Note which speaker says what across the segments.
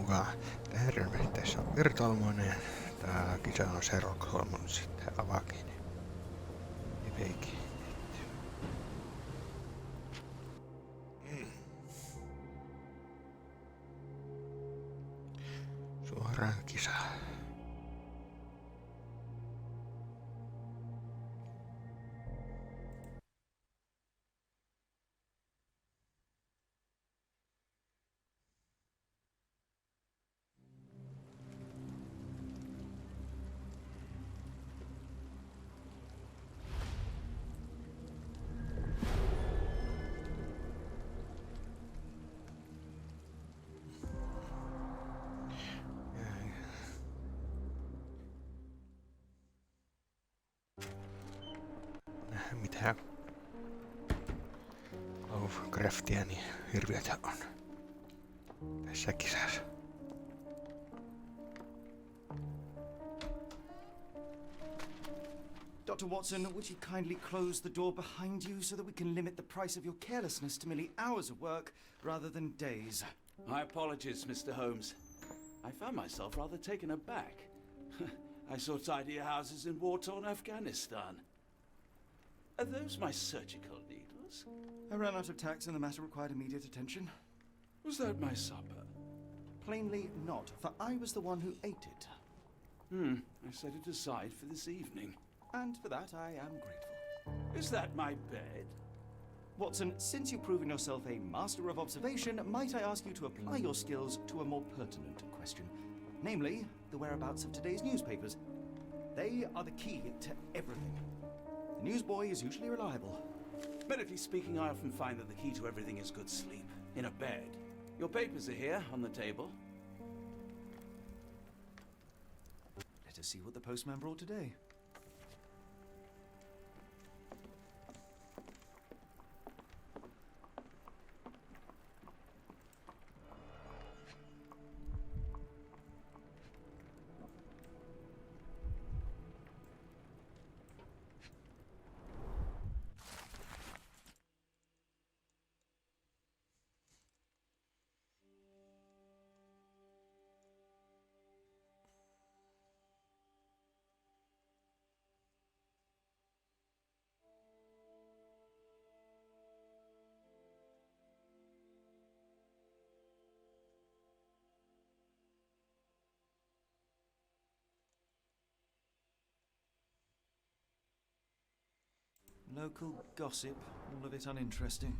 Speaker 1: mukaan. Terve, tässä on virtuaalimoinen. Tää kisa on Sherlock Holmes sitten avakin. Epeikin. Suoraan kisaan. Mitä lovecraftian hirviötä on tässä kisassa.
Speaker 2: Dr. Watson, would you kindly close the door behind you so that we can limit the price of your carelessness to merely hours of work rather than days?
Speaker 3: My apologies, Mr. Holmes. I found myself rather taken aback. I saw tidier houses in war-torn Afghanistan. Are those my surgical needles?
Speaker 2: I ran out of tacks and the matter required immediate attention.
Speaker 3: Was that my supper?
Speaker 2: Plainly not, for I was the one who ate it.
Speaker 3: I set it aside for this evening.
Speaker 2: And for that I am grateful.
Speaker 3: Is that my bed?
Speaker 2: Watson, since you've proven yourself a master of observation, might I ask you to apply your skills to a more pertinent question? Namely, the whereabouts of today's newspapers. They are the key to everything. The newsboy is usually reliable.
Speaker 3: Medically speaking, I often find that the key to everything is good sleep. In a bed. Your papers are here, on the table.
Speaker 2: Let us see what the postman brought today. Local gossip, all of it uninteresting.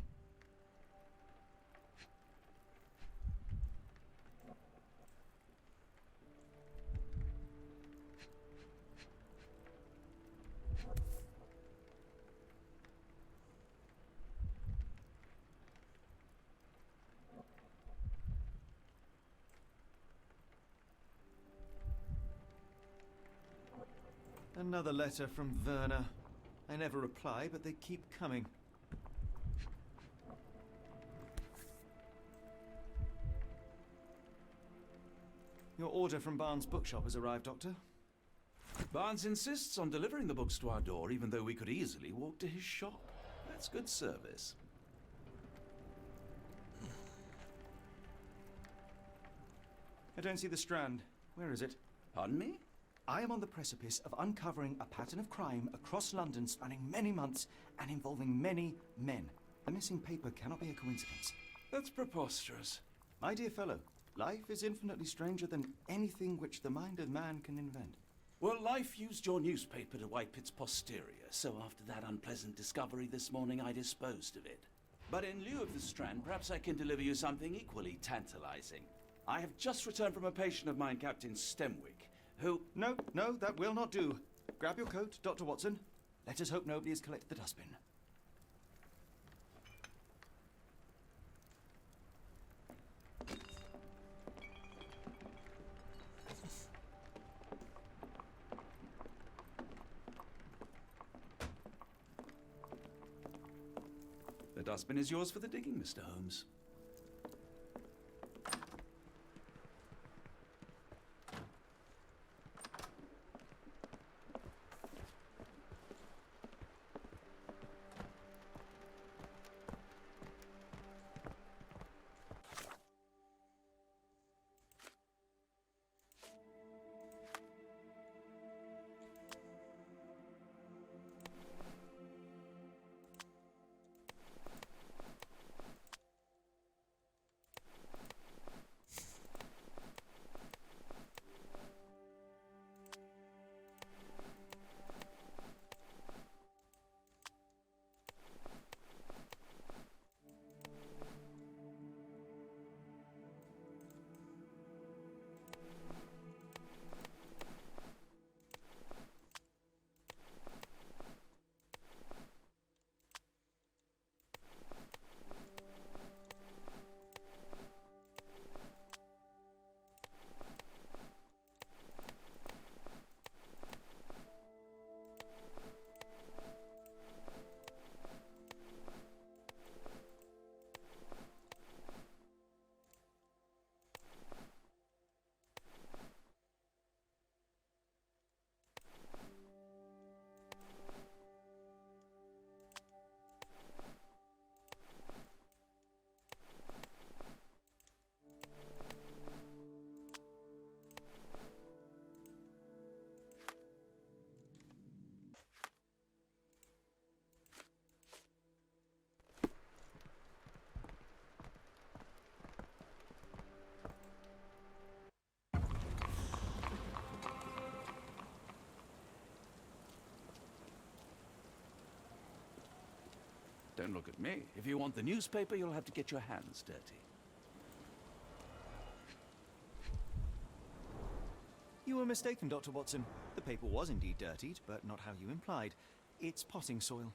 Speaker 2: Another letter from Werner. I never reply, but they keep coming. Your order from Barnes' bookshop has arrived, Doctor.
Speaker 3: Barnes insists on delivering the books to our door, even though we could easily walk to his shop. That's good service.
Speaker 2: I don't see the Strand. Where is it?
Speaker 3: Pardon me?
Speaker 2: I am on the precipice of uncovering a pattern of crime across London spanning many months and involving many men. The missing paper cannot be a coincidence.
Speaker 3: That's preposterous.
Speaker 2: My dear fellow, life is infinitely stranger than anything which the mind of man can invent.
Speaker 3: Well, life used your newspaper to wipe its posterior, so after that unpleasant discovery this morning, I disposed of it. But in lieu of the Strand, perhaps I can deliver you something equally tantalizing. I have just returned from a patient of mine, Captain Stemwick, who...
Speaker 2: No, that will not do. Grab your coat, Dr. Watson. Let us hope nobody has collected the dustbin.
Speaker 3: The dustbin is yours for the digging, Mr. Holmes. Don't look at me. If you want the newspaper, you'll have to get your hands dirty.
Speaker 2: You were mistaken, Dr. Watson. The paper was indeed dirtied, but not how you implied. It's potting soil.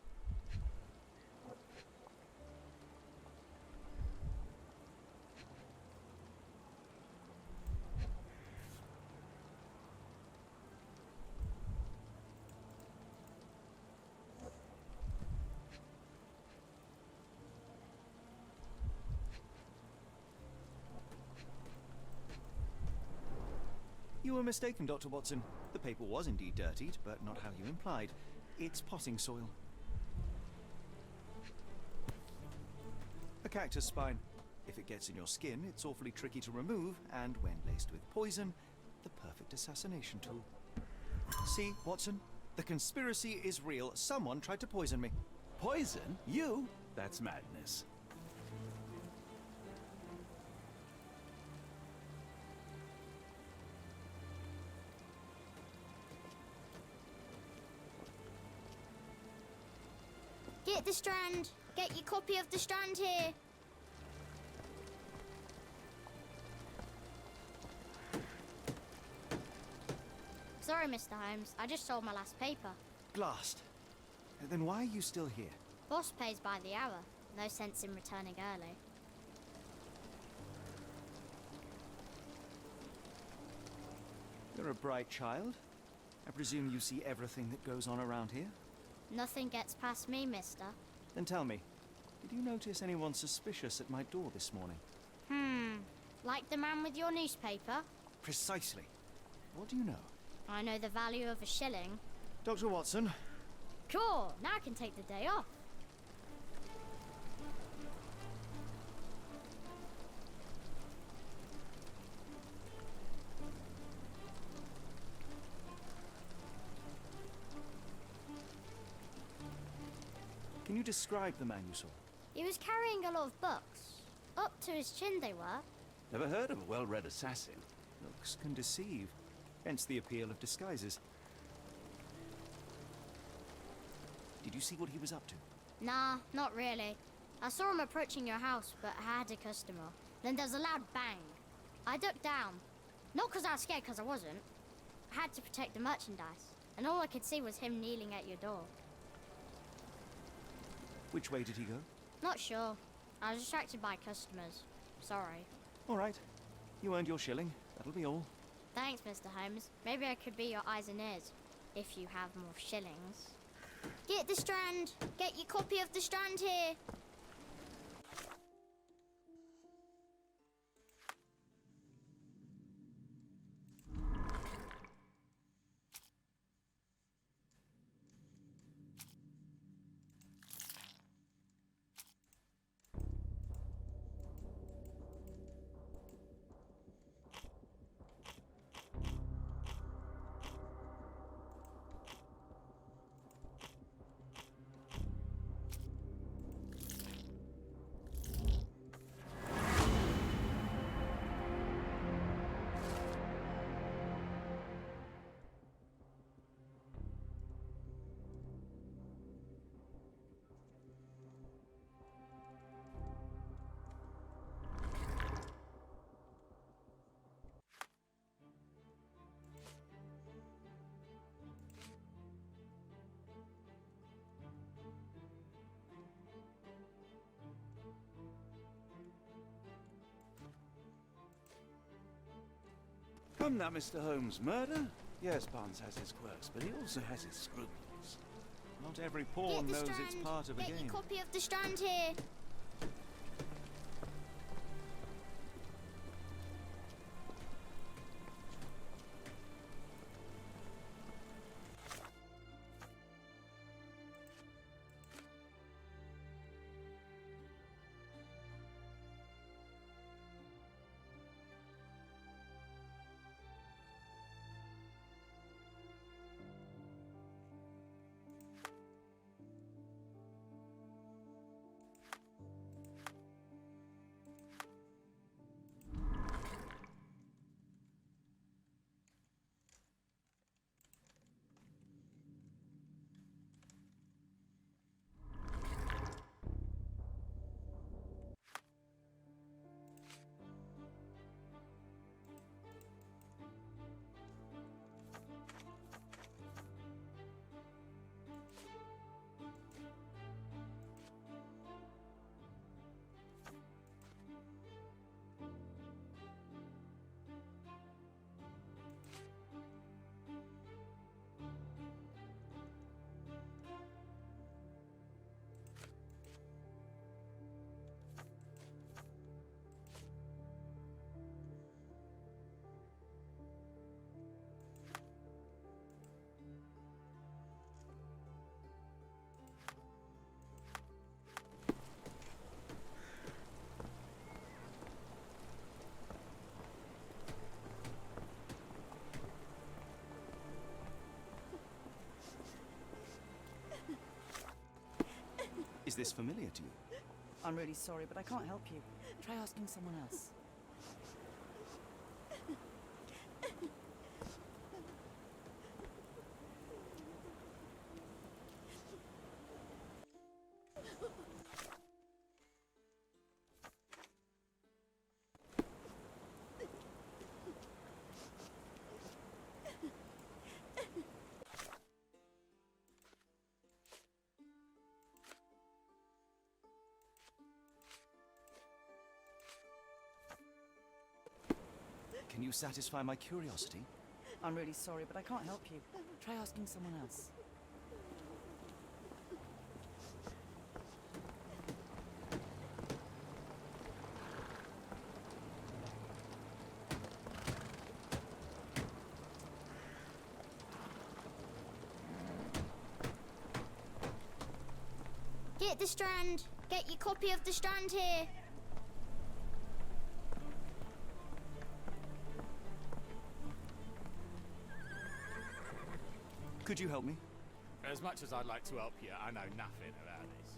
Speaker 2: You were mistaken, Dr. Watson. The paper was indeed dirtied, but not how you implied. It's potting soil. A cactus spine. If it gets in your skin, it's awfully tricky to remove, and when laced with poison, the perfect assassination tool. See, Watson? The conspiracy is real. Someone tried to poison me.
Speaker 3: Poison? You? That's madness.
Speaker 4: Get the Strand! Get your copy of the Strand here! Sorry, Mr. Holmes. I just sold my last paper.
Speaker 2: Blast. Then why are you still here?
Speaker 4: Boss pays by the hour. No sense in returning early.
Speaker 2: You're a bright child. I presume you see everything that goes on around here?
Speaker 4: Nothing gets past me, mister.
Speaker 2: Then tell me, did you notice anyone suspicious at my door this morning?
Speaker 4: Like the man with your newspaper?
Speaker 2: Precisely. What do you know?
Speaker 4: I know the value of a shilling.
Speaker 2: Dr. Watson,
Speaker 4: Cool, now I can take the day off.
Speaker 2: can you describe the man you saw?
Speaker 4: He was carrying a lot of books. Up to his chin they were.
Speaker 3: Never heard of a well-read assassin.
Speaker 2: Looks can deceive, hence the appeal of disguises. Did you see what he was up to?
Speaker 4: Nah, not really. I saw him approaching your house, but I had a customer. Then there's a loud bang. I ducked down. Not because I was scared, because I wasn't. I had to protect the merchandise. And all I could see was him kneeling at your door.
Speaker 2: Which way did he go?
Speaker 4: Not sure. I was distracted by customers. Sorry.
Speaker 2: All right. You earned your shilling. That'll be all.
Speaker 4: Thanks, Mr. Holmes. Maybe I could be your eyes and ears, if you have more shillings. Get the Strand! Get your copy of the Strand here!
Speaker 3: Come now, Mr. Holmes. Murder? Yes, Barnes has his quirks, but he also has his scruples.
Speaker 2: Not every pawn
Speaker 4: Get the
Speaker 2: knows
Speaker 4: Strand!
Speaker 2: it's part of a
Speaker 4: Get
Speaker 2: game.
Speaker 4: your copy of the Strand here!
Speaker 2: Is this familiar to you?
Speaker 5: I'm really sorry, but I can't help you. Try asking someone else.
Speaker 2: Can you satisfy my curiosity?
Speaker 5: I'm really sorry, but I can't help you. Try asking someone else.
Speaker 4: Get the Strand. Get your copy of the Strand here.
Speaker 2: Could you help me?
Speaker 6: As much as I'd like to help you, I know nothing about this.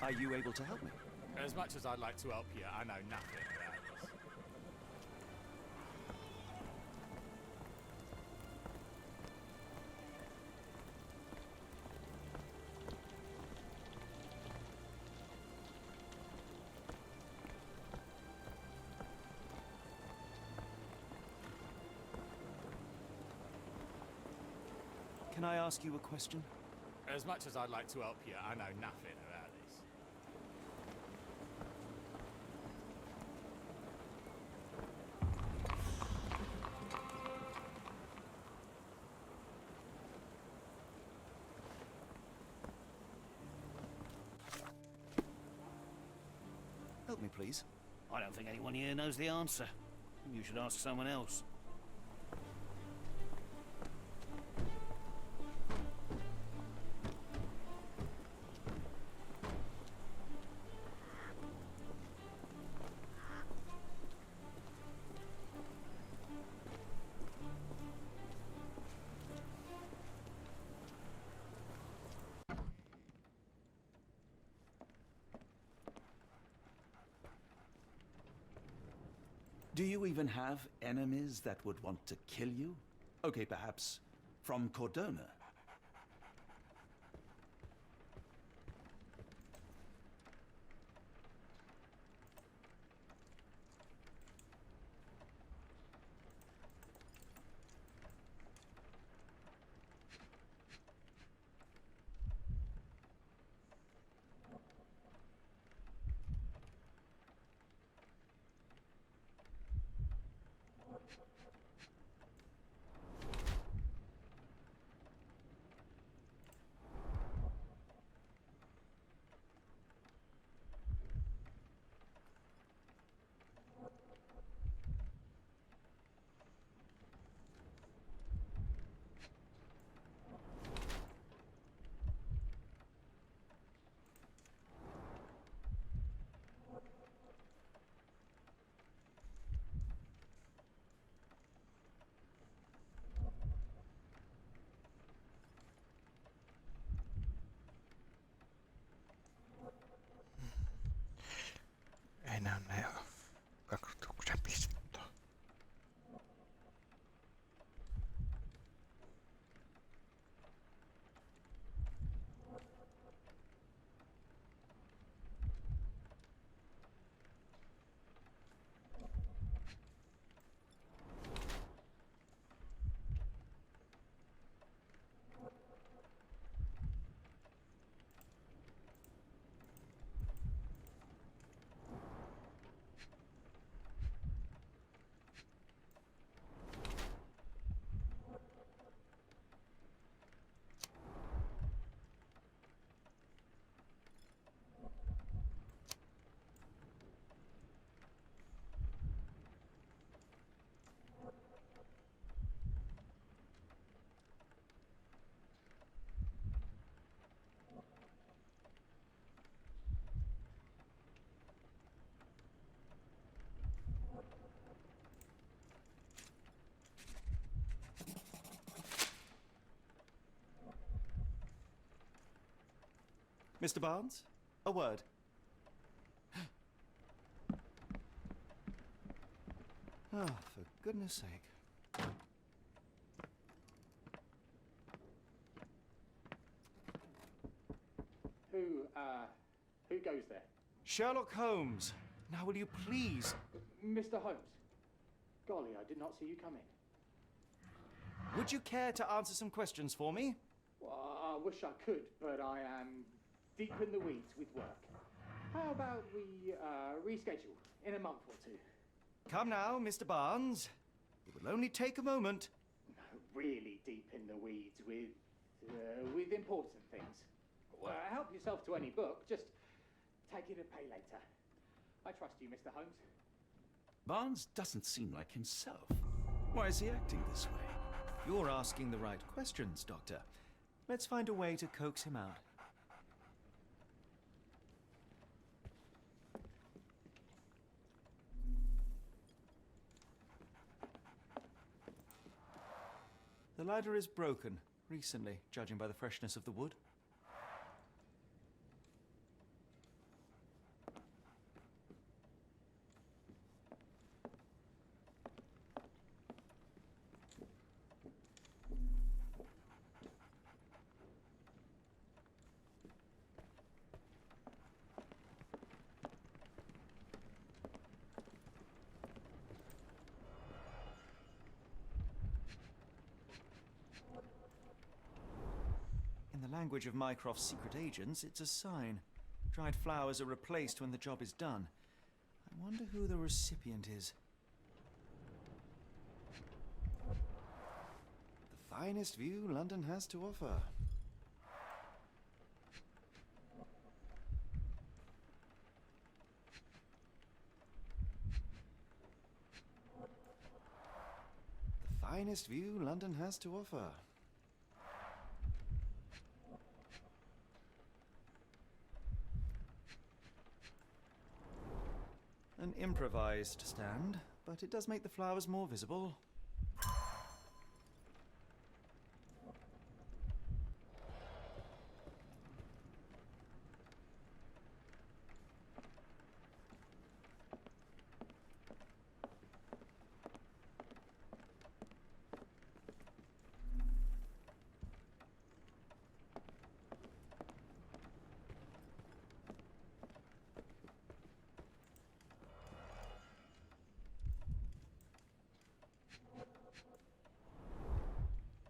Speaker 2: Are you able to help me?
Speaker 6: As much as I'd like to help you, I know nothing about this.
Speaker 2: Can I ask you a question?
Speaker 6: As much as I'd like to help you, I know nothing about this.
Speaker 2: Help me, please.
Speaker 7: I don't think anyone here knows the answer. You should ask someone else.
Speaker 3: Do you even have enemies that would want to kill you? Okay, perhaps from Cordona.
Speaker 1: Ei näy ne kaktuksen pistoa.
Speaker 2: Mr. Barnes, a word. Oh, for goodness sake.
Speaker 8: Who goes there?
Speaker 2: Sherlock Holmes. Now will you please...
Speaker 8: Mr. Holmes. Golly, I did not see you come in.
Speaker 2: Would you care to answer some questions for me?
Speaker 8: Well, I wish I could, but I am deep in the weeds with work. How about we reschedule in a month or two?
Speaker 2: Come now, Mr. Barnes. It will only take a moment.
Speaker 8: Really deep in the weeds with important things. Help yourself to any book. Just take it and pay later. I trust you, Mr. Holmes.
Speaker 3: Barnes doesn't seem like himself. Why is he acting this way?
Speaker 2: You're asking the right questions, Doctor. Let's find a way to coax him out. The ladder is broken, recently, judging by the freshness of the wood. In the language of Mycroft's secret agents, it's a sign. Dried flowers are replaced when the job is done. I wonder who the recipient is. The finest view London has to offer. The finest view London has to offer. An improvised stand, but it does make the flowers more visible.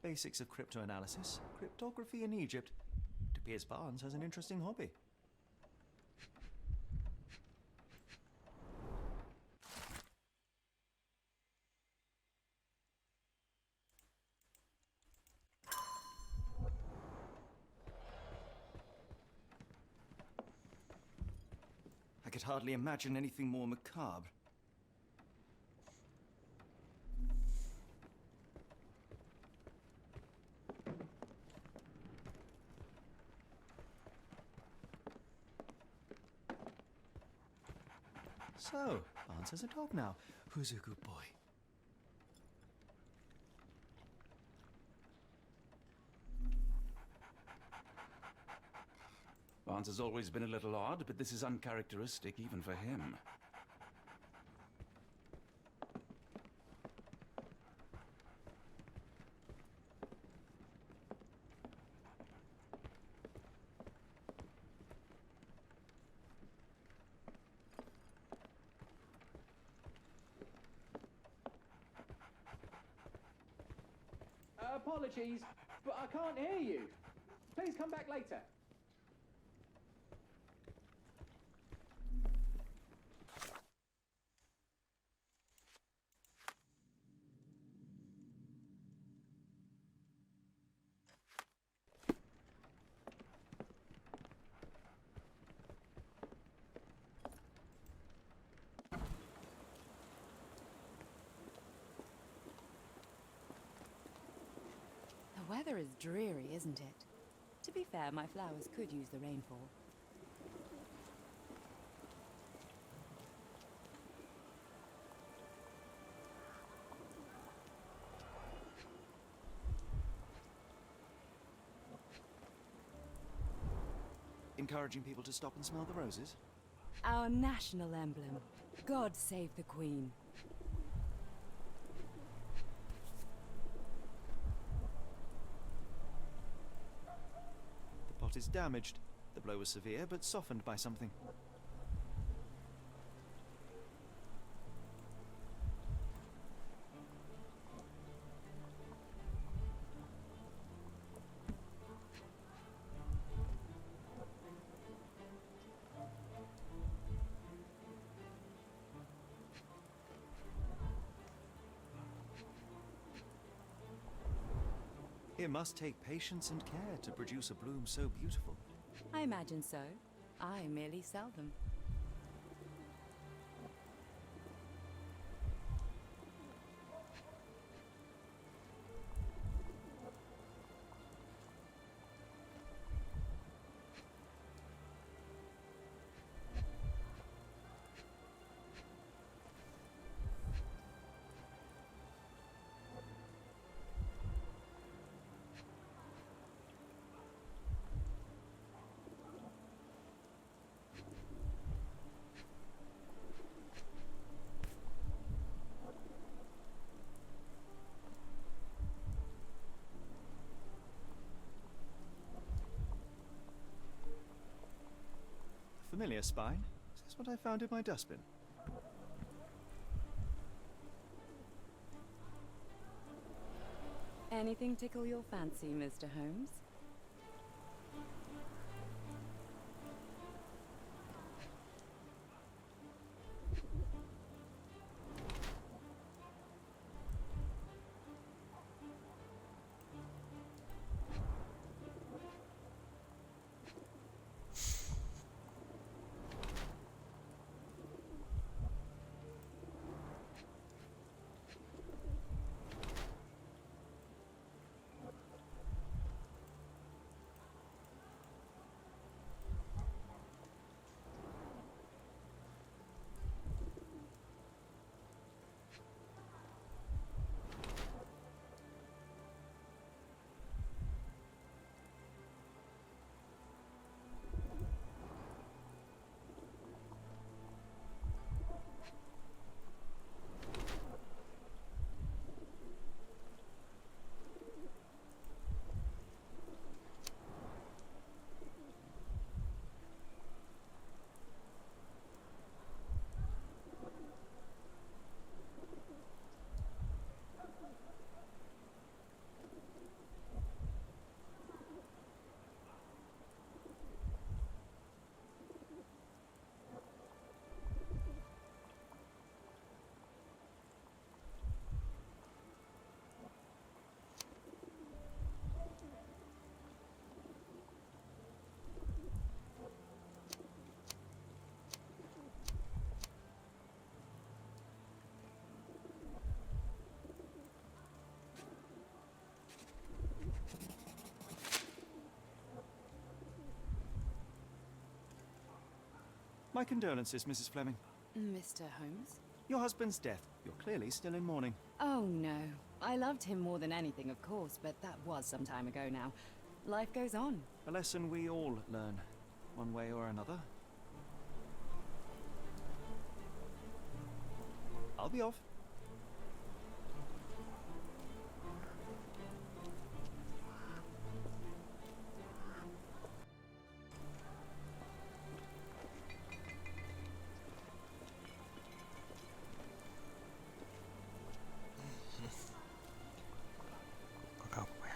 Speaker 2: Basics of cryptoanalysis, cryptography in Egypt. It appears Barnes has an interesting hobby. I could hardly imagine anything more macabre. So, Barnes has a dog now. Who's a good boy?
Speaker 3: Barnes has always been a little odd, but this is uncharacteristic even for him.
Speaker 8: Apologies, but I can't hear you. Please come back later.
Speaker 9: The weather is dreary, isn't it? To be fair, my flowers could use the rainfall.
Speaker 2: Encouraging people to stop and smell the roses?
Speaker 9: Our national emblem. God save the Queen.
Speaker 2: The pot is damaged. The blow was severe, but softened by something. It must take patience and care to produce a bloom so beautiful.
Speaker 9: I imagine so. I merely sell them.
Speaker 2: Familiar spine? Is this what I found in my dustbin?
Speaker 9: Anything tickle your fancy, Mr. Holmes?
Speaker 2: My condolences, Mrs. Fleming.
Speaker 9: Mr. Holmes?
Speaker 2: Your husband's death. You're clearly still in mourning.
Speaker 9: Oh, no. I loved him more than anything, of course, but that was some time ago now. Life goes on.
Speaker 2: A lesson we all learn, one way or another. I'll be off.
Speaker 1: Kauppoja.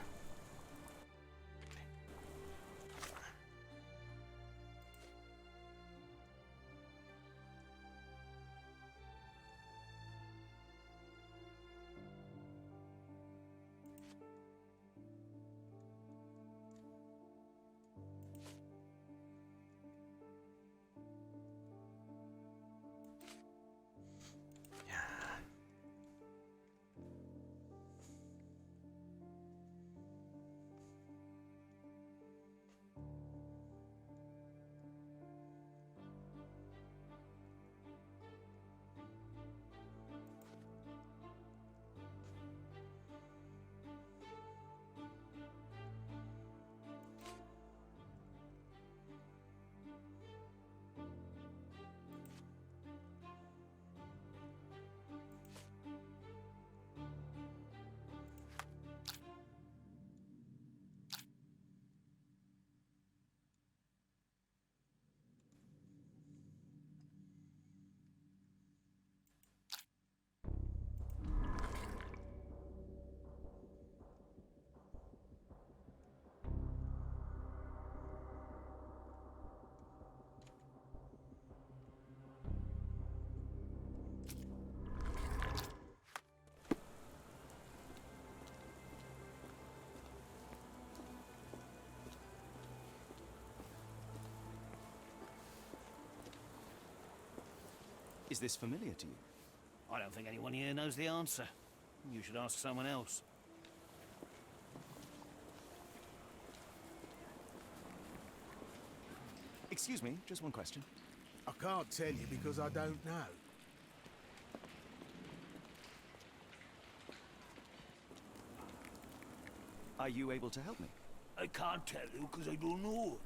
Speaker 2: Is this familiar to you?
Speaker 7: I don't think anyone here knows the answer. You should ask someone else.
Speaker 2: Excuse me, just one question.
Speaker 10: I can't tell you because I don't know.
Speaker 2: Are you able to help me?
Speaker 7: I can't tell you because I don't know.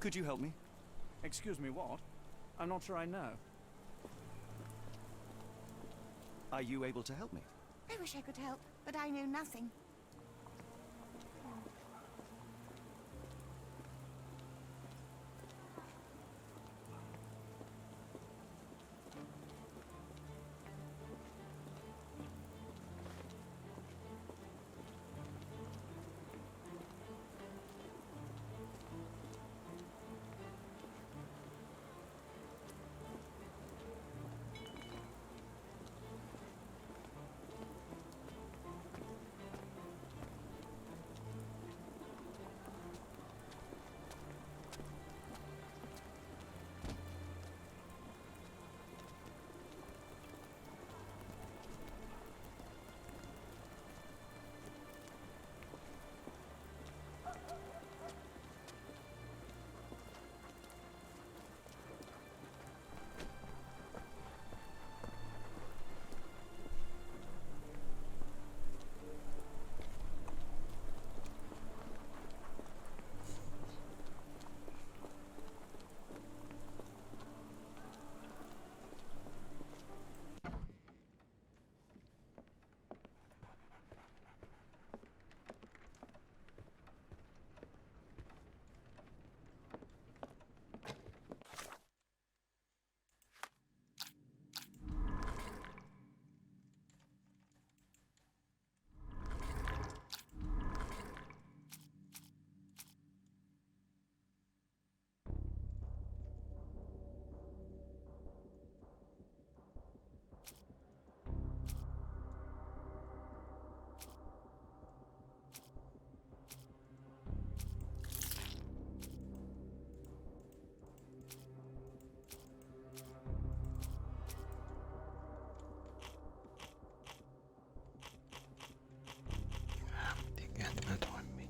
Speaker 2: Could you help me?
Speaker 11: Excuse me, what? I'm not sure I know.
Speaker 2: Are you able to help me?
Speaker 12: I wish I could help, but I know nothing.
Speaker 1: Mitenköhän tämä toimii?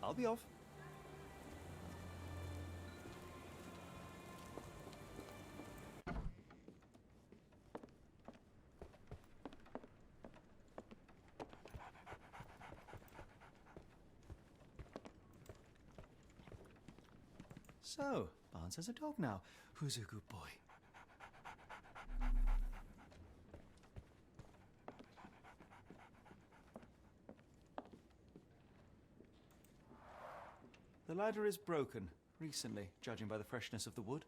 Speaker 2: I'll be off. So, Barnes has a dog now. Who's a good boy? The ladder is broken, recently, judging by the freshness of the wood.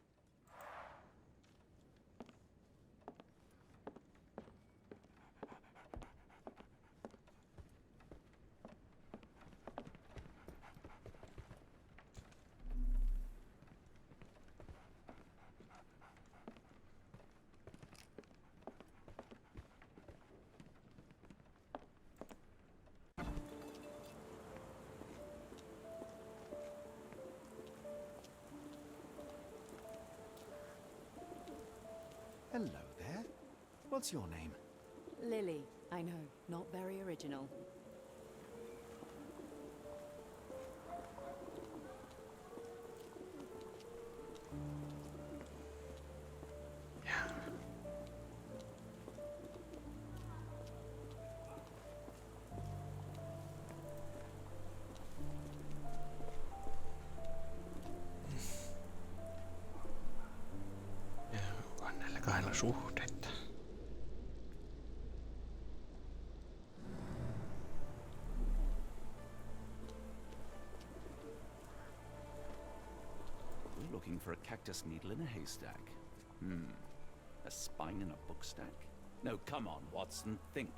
Speaker 2: Hello there. What's your name?
Speaker 9: Lily, I know, not very original.
Speaker 1: On näillä kahdella suhdetta.
Speaker 3: We're looking for a cactus needle in a haystack. A spine in a book stack? No, come on, Watson, think.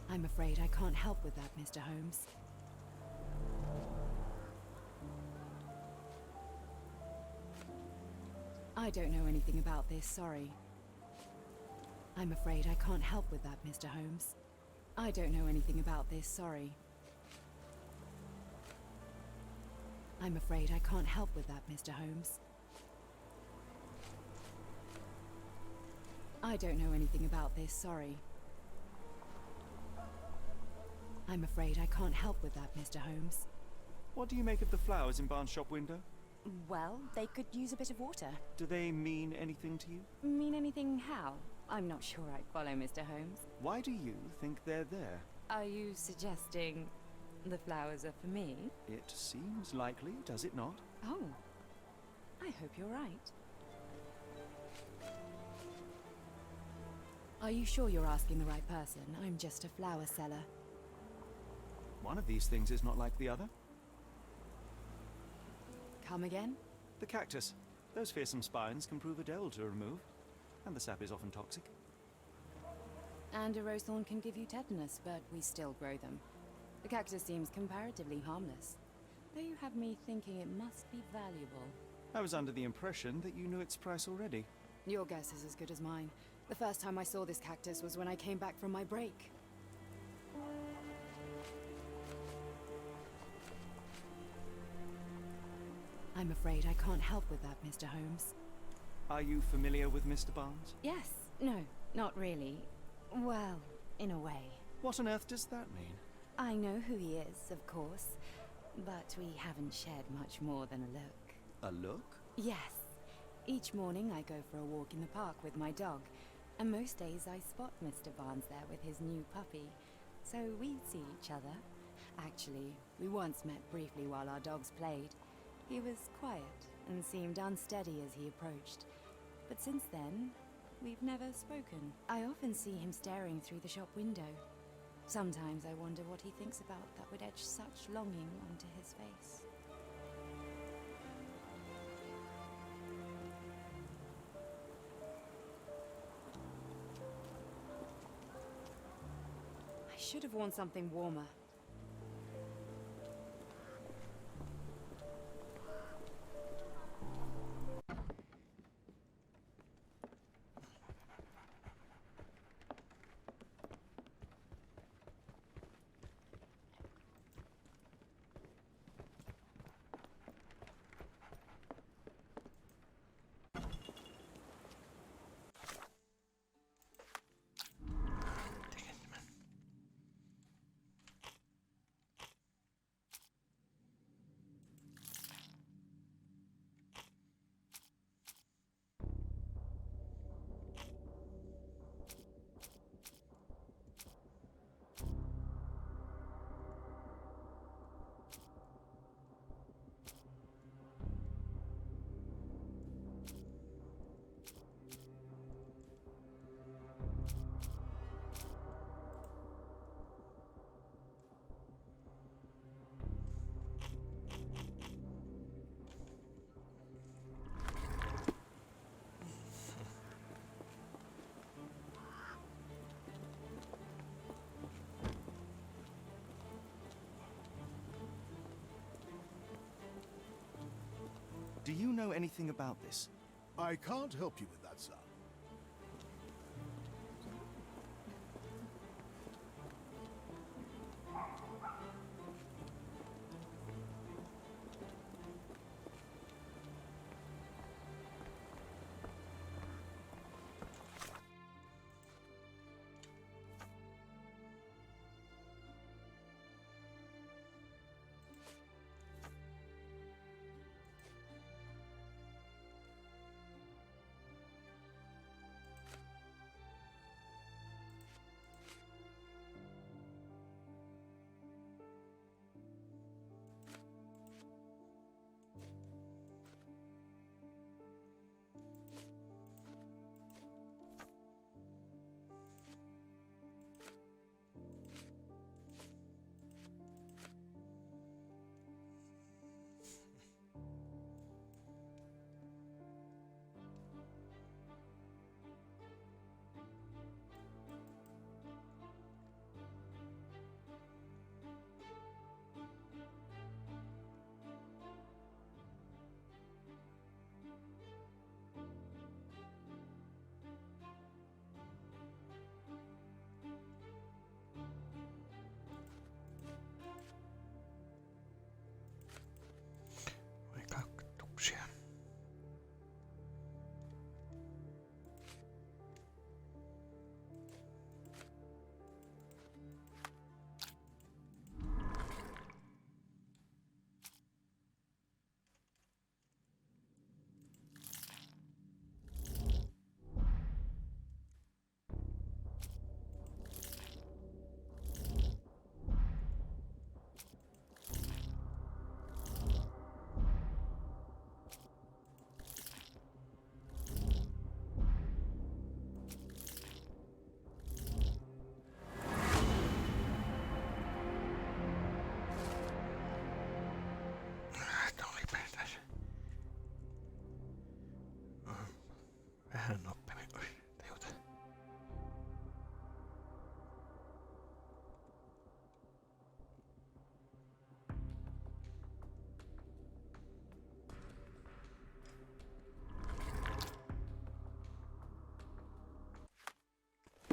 Speaker 9: I'm afraid I can't help with that, Mr. Holmes. I don't know anything about this, sorry. I'm afraid I can't help with that, Mr. Holmes. I don't know anything about this, sorry. I'm afraid I can't help with that, Mr. Holmes. I don't know anything about this, sorry. I'm afraid I can't help with that, Mr. Holmes.
Speaker 2: What do you make of the flowers in Barnes' shop window?
Speaker 5: Well, they could use a bit of water.
Speaker 2: Do they mean anything to you?
Speaker 5: Mean anything how? I'm not sure I follow, Mr. Holmes.
Speaker 2: Why do you think they're there?
Speaker 5: Are you suggesting the flowers are for me?
Speaker 2: It seems likely, does it not?
Speaker 5: Oh, I hope you're right.
Speaker 9: Are you sure you're asking the right person? I'm just a flower seller.
Speaker 2: One of these things is not like the other.
Speaker 9: Come again?
Speaker 2: The cactus. Those fearsome spines can prove a devil to remove, and the sap is often toxic.
Speaker 9: And a rose thorn can give you tetanus, but we still grow them. The cactus seems comparatively harmless, though you have me thinking it must be valuable.
Speaker 2: I was under the impression that you knew its price already.
Speaker 9: Your guess is as good as mine. The first time I saw this cactus was when I came back from my break. I'm afraid I can't help with that, Mr. Holmes.
Speaker 2: Are you familiar with Mr. Barnes?
Speaker 9: Yes. No, not really. Well, in a way.
Speaker 2: What on earth does that mean?
Speaker 9: I know who he is, of course, but we haven't shared much more than a look.
Speaker 2: A look?
Speaker 9: Yes. Each morning I go for a walk in the park with my dog, and most days I spot Mr. Barnes there with his new puppy, so we see each other. Actually, we once met briefly while our dogs played. He was quiet and seemed unsteady as he approached, but since then, we've never spoken. I often see him staring through the shop window. Sometimes I wonder what he thinks about that would etch such longing onto his face. I should have worn something warmer.
Speaker 2: Do you know anything about this?
Speaker 10: I can't help you with that, sir.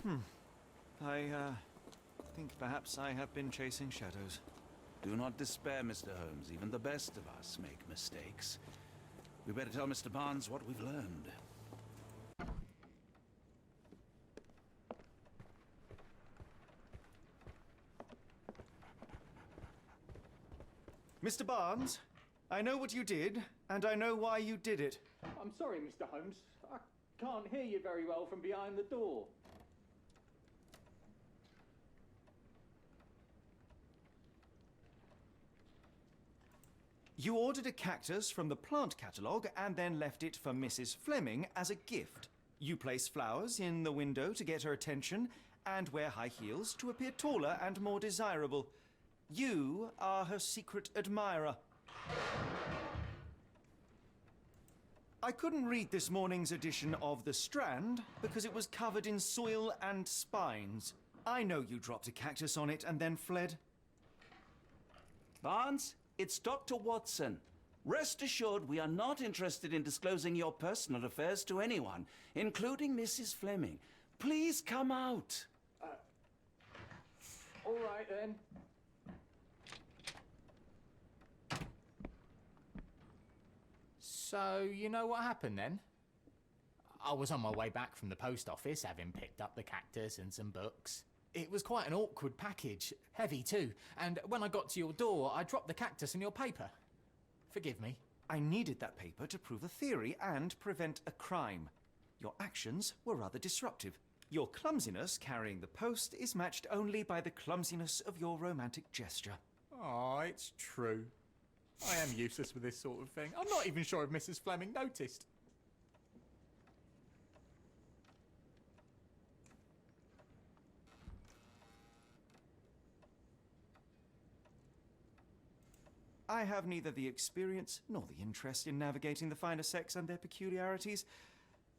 Speaker 2: I think perhaps I have been chasing shadows.
Speaker 3: Do not despair, Mr. Holmes. Even the best of us make mistakes. We better tell Mr. Barnes what we've learned.
Speaker 2: Mr. Barnes, I know what you did, and I know why you did it.
Speaker 8: I'm sorry, Mr. Holmes. I can't hear you very well from behind the door.
Speaker 2: You ordered a cactus from the plant catalogue and then left it for Mrs. Fleming as a gift. You place flowers in the window to get her attention and wear high heels to appear taller and more desirable. You are her secret admirer. I couldn't read this morning's edition of The Strand because it was covered in soil and spines. I know you dropped a cactus on it and then fled.
Speaker 3: Barnes, it's Dr. Watson. Rest assured we are not interested in disclosing your personal affairs to anyone, including Mrs. Fleming. Please come out.
Speaker 8: All right, then.
Speaker 6: So, you know what happened then? I was on my way back from the post office, having picked up the cactus and some books. It was quite an awkward package, heavy too, and when I got to your door, I dropped the cactus and your paper. Forgive me.
Speaker 2: I needed that paper to prove a theory and prevent a crime. Your actions were rather disruptive. Your clumsiness carrying the post is matched only by the clumsiness of your romantic gesture.
Speaker 6: Oh, it's true. I am useless with this sort of thing. I'm not even sure if Mrs. Fleming noticed.
Speaker 2: I have neither the experience nor the interest in navigating the finer sex and their peculiarities.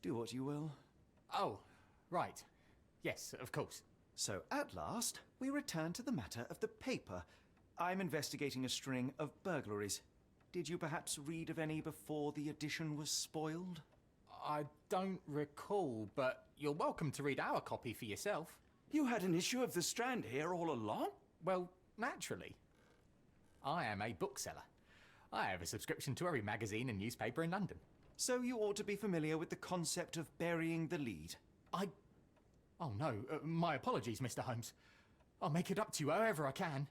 Speaker 2: Do what you will.
Speaker 6: Oh, right. Yes, of course.
Speaker 2: So, at last, we return to the matter of the paper. I'm investigating a string of burglaries. Did you perhaps read of any before the edition was spoiled?
Speaker 6: I don't recall, but you're welcome to read our copy for yourself.
Speaker 3: You had an issue of The Strand here all along?
Speaker 6: Well, naturally. I am a bookseller. I have a subscription to every magazine and newspaper in London.
Speaker 2: So you ought to be familiar with the concept of burying the lead.
Speaker 6: Oh no, my apologies, Mr. Holmes. I'll make it up to you however I can.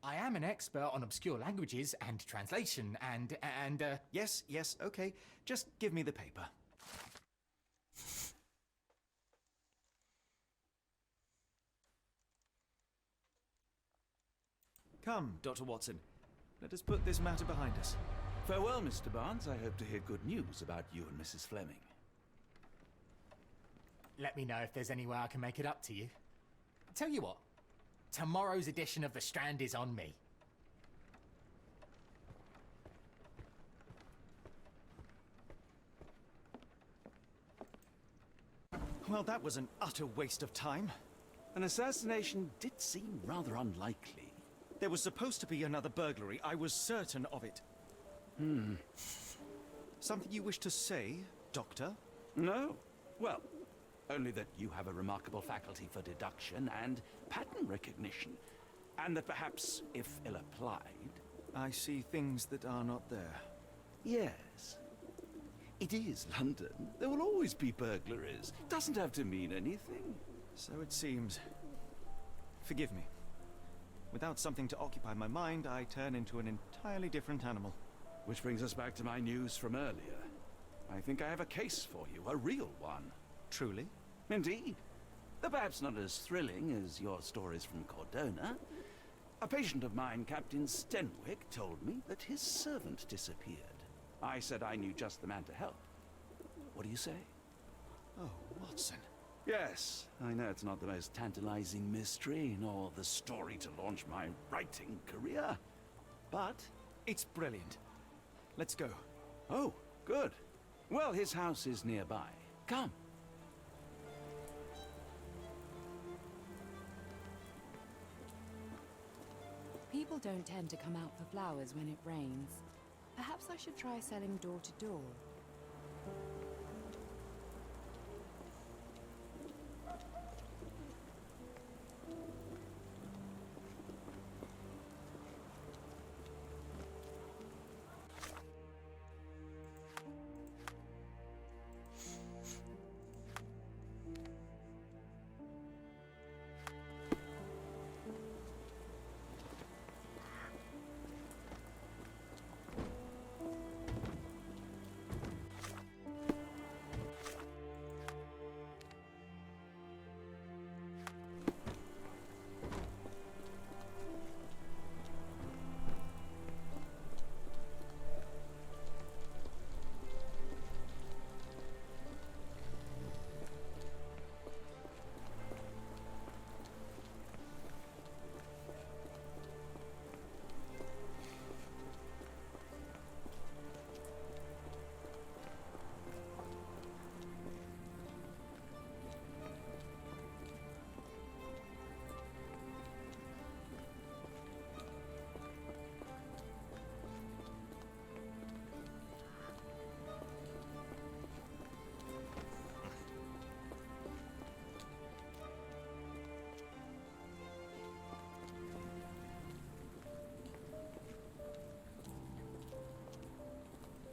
Speaker 6: I am an expert on obscure languages and translation and
Speaker 2: Yes, okay. Just give me the paper. Come, Dr. Watson. Let us put this matter behind us.
Speaker 3: Farewell, Mr. Barnes. I hope to hear good news about you and Mrs. Fleming.
Speaker 6: Let me know if there's any way I can make it up to you. Tell you what, tomorrow's edition of The Strand is on me.
Speaker 2: Well, that was an utter waste of time.
Speaker 3: An assassination did seem rather unlikely.
Speaker 2: There was supposed to be another burglary. I was certain of it. Something you wish to say, Doctor?
Speaker 3: No. Well, only that you have a remarkable faculty for deduction and pattern recognition. And that perhaps, if ill-applied...
Speaker 2: I see things that are not there.
Speaker 3: Yes. It is London. There will always be burglaries. Doesn't have to mean anything.
Speaker 2: So it seems. Forgive me. Without something to occupy my mind, I turn into an entirely different animal.
Speaker 3: Which brings us back to my news from earlier. I think I have a case for you, a real one.
Speaker 2: Truly?
Speaker 3: Indeed. Though perhaps not as thrilling as your stories from Cordona. A patient of mine, Captain Stenwick, told me that his servant disappeared. I said I knew just the man to help. What do you say?
Speaker 2: Oh, Watson.
Speaker 3: Yes, I know it's not the most tantalizing mystery, nor the story to launch my writing career. But
Speaker 2: it's brilliant. Let's go.
Speaker 3: Oh, good. Well, his house is nearby. Come.
Speaker 9: People don't tend to come out for flowers when it rains. Perhaps I should try selling door to door.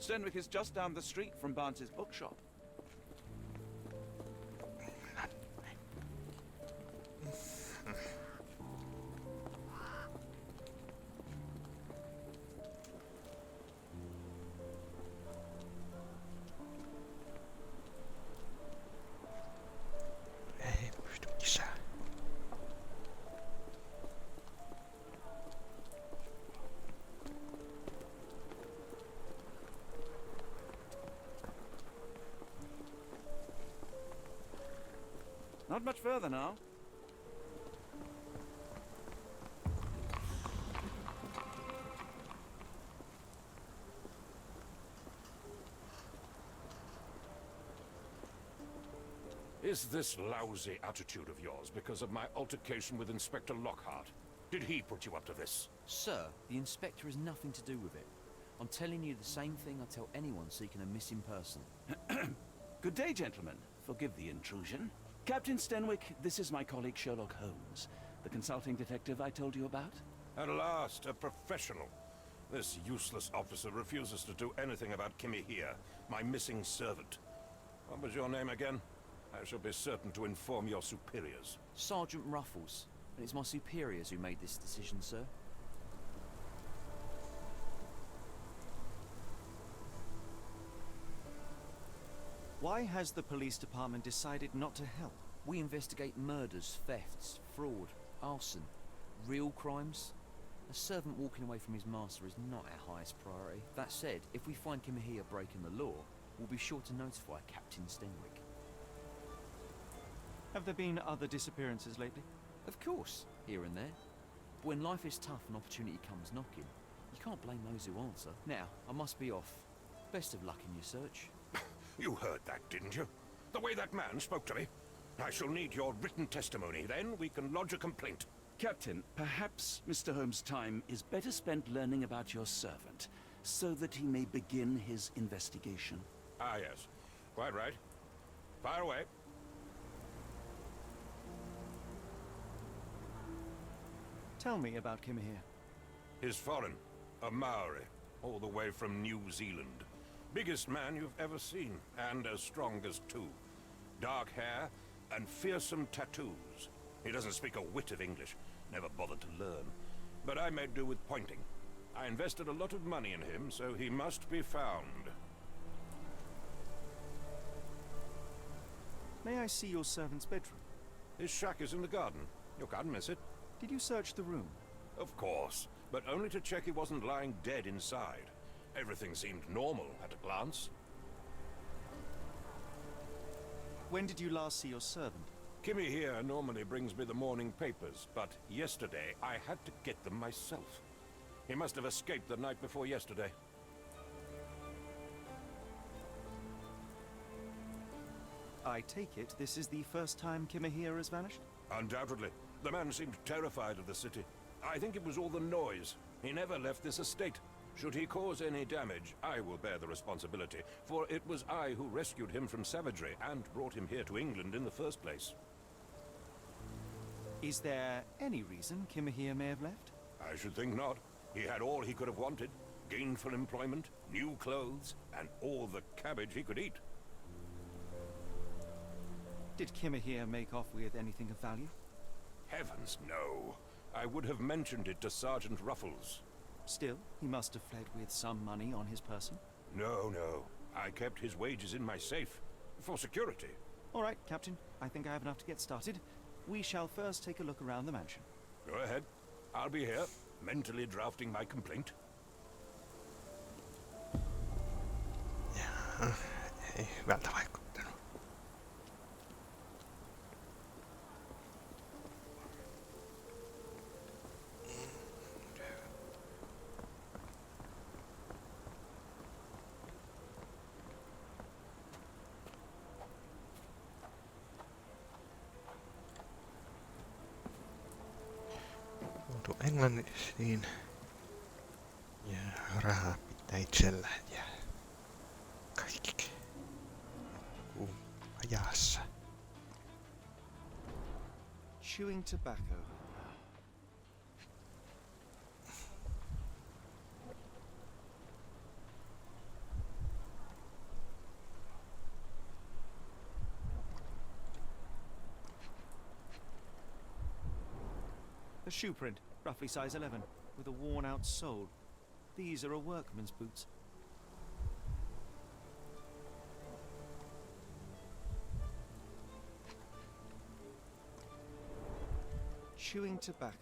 Speaker 3: Stenwick is just down the street from Barnes's bookshop.
Speaker 1: Ei pysty missään.
Speaker 11: Not much further now.
Speaker 13: Is this lousy attitude of yours because of my altercation with Inspector Lockhart? Did he put you up to this?
Speaker 14: Sir, the inspector has nothing to do with it. I'm telling you the same thing I tell anyone seeking a missing person.
Speaker 3: Good day, gentlemen. Forgive the intrusion. Captain Stenwick, this is my colleague Sherlock Holmes, the consulting detective I told you about.
Speaker 13: At last, a professional. This useless officer refuses to do anything about Kimmy here, my missing servant. What was your name again? I shall be certain to inform your superiors.
Speaker 14: Sergeant Ruffles. And it's my superiors who made this decision, sir.
Speaker 2: Why has the police department decided not to help?
Speaker 14: We investigate murders, thefts, fraud, arson, real crimes. A servant walking away from his master is not our highest priority. That said, if we find Kimahia breaking the law, we'll be sure to notify Captain Stenwick.
Speaker 2: Have there been other disappearances lately?
Speaker 14: Of course, here and there. But when life is tough and opportunity comes knocking, you can't blame those who answer. Now, I must be off. Best of luck in your search.
Speaker 13: You heard that, didn't you? The way that man spoke to me. I shall need your written testimony. Then we can lodge a complaint.
Speaker 3: Captain, perhaps Mr. Holmes' time is better spent learning about your servant, so that he may begin his investigation.
Speaker 13: Ah, yes. Quite right. Fire away.
Speaker 2: Tell me about Kimahia.
Speaker 13: He's foreign. A Maori. All the way from New Zealand. Biggest man you've ever seen, and as strong as two. Dark hair and fearsome tattoos. He doesn't speak a whit of English. Never bothered to learn. But I made do with pointing. I invested a lot of money in him, so he must be found.
Speaker 2: May I see your servant's bedroom?
Speaker 13: His shack is in the garden. You can't miss it.
Speaker 2: Did you search the room?
Speaker 13: Of course, but only to check he wasn't lying dead inside. Everything seemed normal at a glance.
Speaker 2: When did you last see your servant?
Speaker 13: Kimmy here normally brings me the morning papers, but yesterday I had to get them myself. He must have escaped the night before yesterday.
Speaker 2: I take it this is the first time Kimahia has vanished?
Speaker 13: Undoubtedly. The man seemed terrified of the city. I think it was all the noise. He never left this estate. Should he cause any damage, I will bear the responsibility, for it was I who rescued him from savagery and brought him here to England in the first place.
Speaker 2: Is there any reason Kimahia may have left?
Speaker 13: I should think not. He had all he could have wanted. Gainful employment, new clothes, and all the cabbage he could eat.
Speaker 2: Did Kimahia make off with anything of value?
Speaker 13: Heavens, no. I would have mentioned it to Sergeant Ruffles.
Speaker 2: Still, he must have fled with some money on his person?
Speaker 13: No. I kept his wages in my safe. For security.
Speaker 2: All right, Captain. I think I have enough to get started. We shall first take a look around the mansion.
Speaker 13: Go ahead. I'll be here, mentally drafting my complaint.
Speaker 1: Jaa, ei hyvältä vaikuttanut. Joutu englannisiin ja rahaa pitää itsellään ja kaikki ajassa.
Speaker 2: Chewing tobacco. A shoe print, roughly size 11, with a worn-out sole. These are a workman's boots. Chewing tobacco.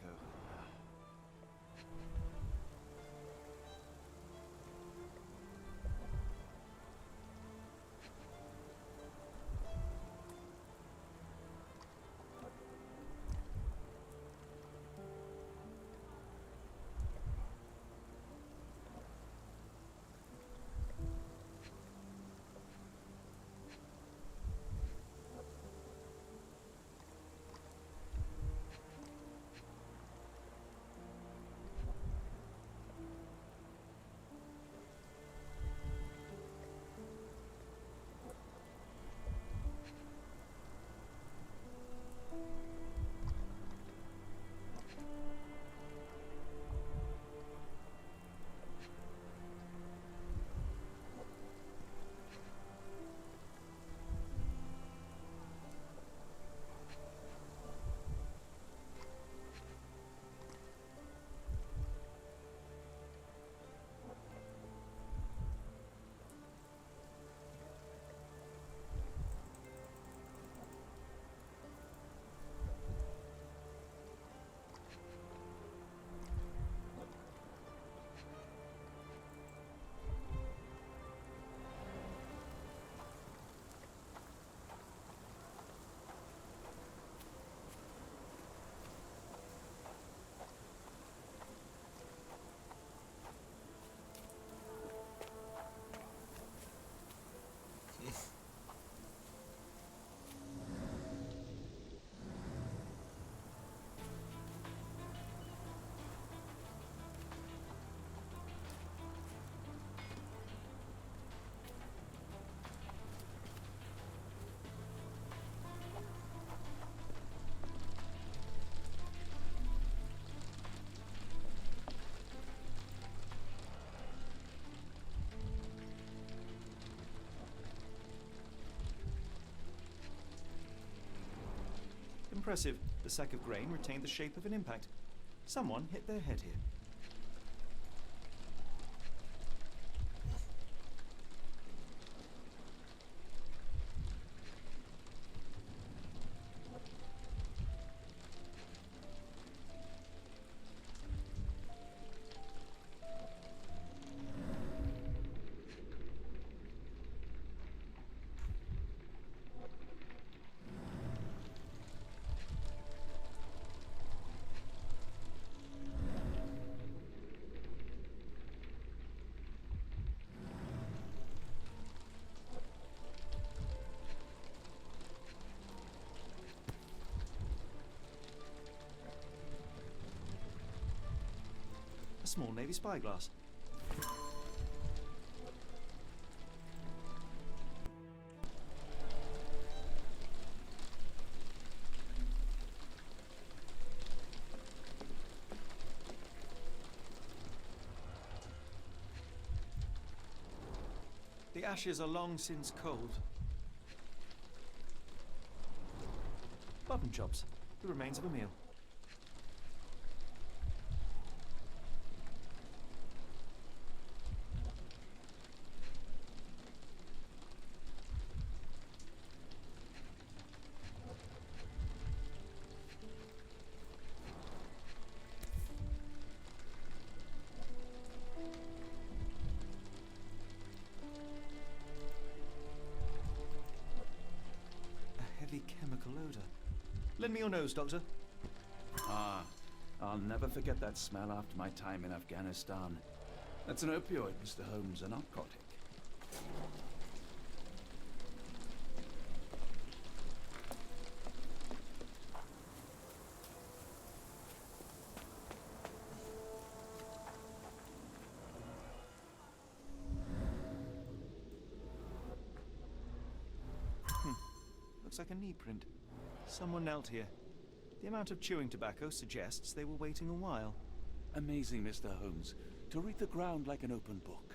Speaker 2: Impressive. The sack of grain retained the shape of an impact. Someone hit their head here. A small navy spyglass. The ashes are long since cold. Button chops, the remains of a meal. Chemical odor. Lend me your nose, Doctor.
Speaker 3: Ah, I'll never forget that smell after my time in Afghanistan. That's an opioid, Mr. Holmes, a narcotic.
Speaker 2: Looks like a knee print. Someone knelt here. The amount of chewing tobacco suggests they were waiting a while.
Speaker 3: Amazing, Mr. Holmes. To read the ground like an open book.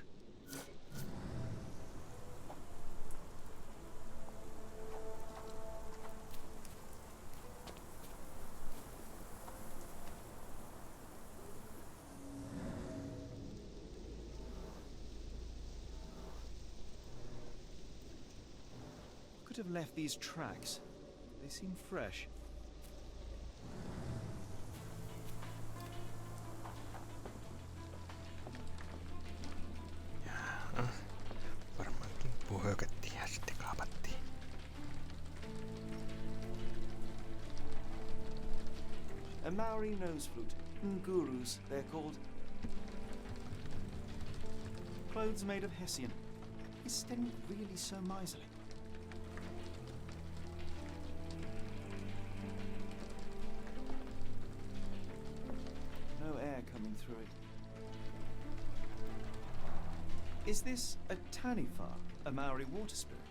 Speaker 2: could have left these tracks? They seem fresh.
Speaker 1: Jaa, varmaan kimppuun hyökättiin ja sitten kaapattiin.
Speaker 2: A Maori nose flute. Ngurus, they're called. Clothes made of Hessian. Is Stenwick really so miserly? No air coming through it. Is this a Taniwha, a Maori water spirit,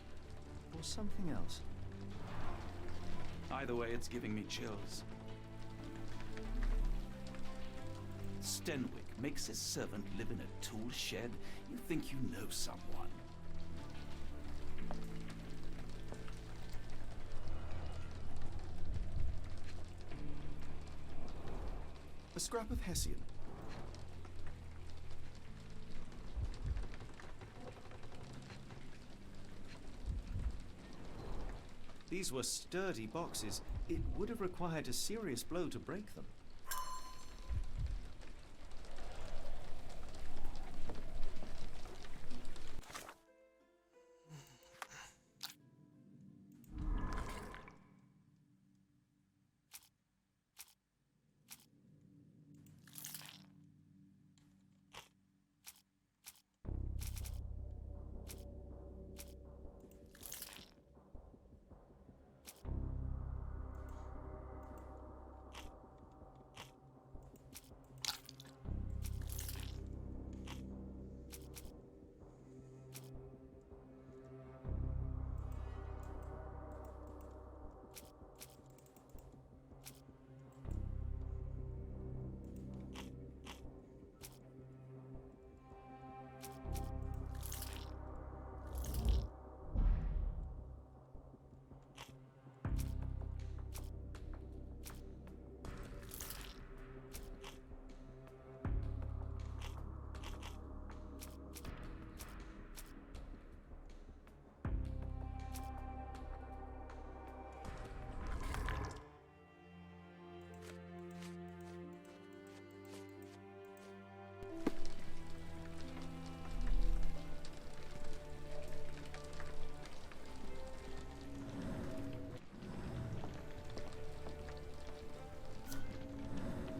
Speaker 2: or something else?
Speaker 3: Either way, it's giving me chills. Stenwick makes his servant live in a tool shed? You think you know someone?
Speaker 2: A scrap of Hessian. These were sturdy boxes. It would have required a serious blow to break them.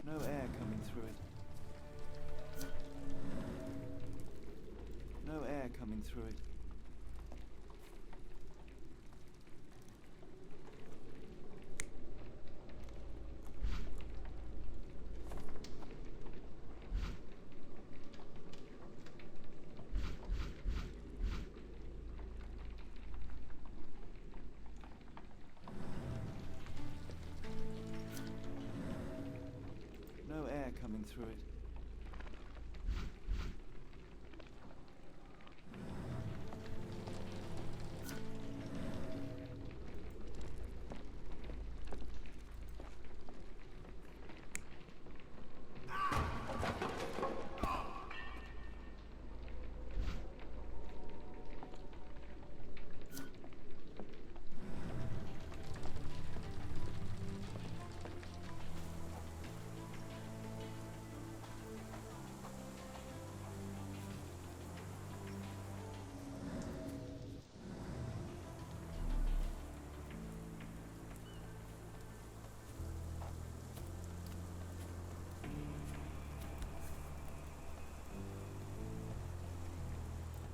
Speaker 2: No air coming through it. No air coming through it. No air coming through it.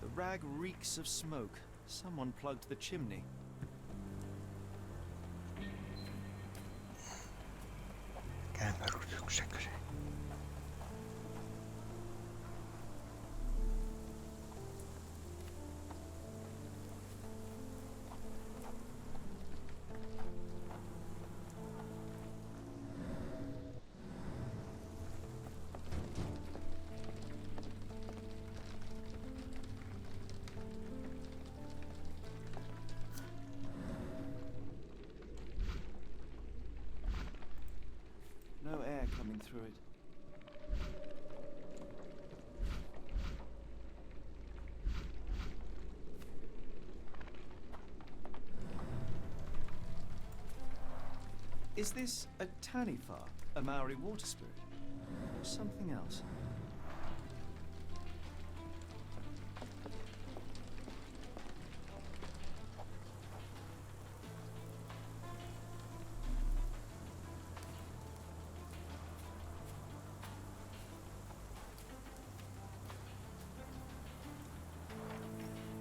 Speaker 2: The rag reeks of smoke. Someone plugged the chimney.
Speaker 1: Käymäryksekö se?
Speaker 2: No air coming through it. Is this a Taniwha, a Maori water spirit? Or something else?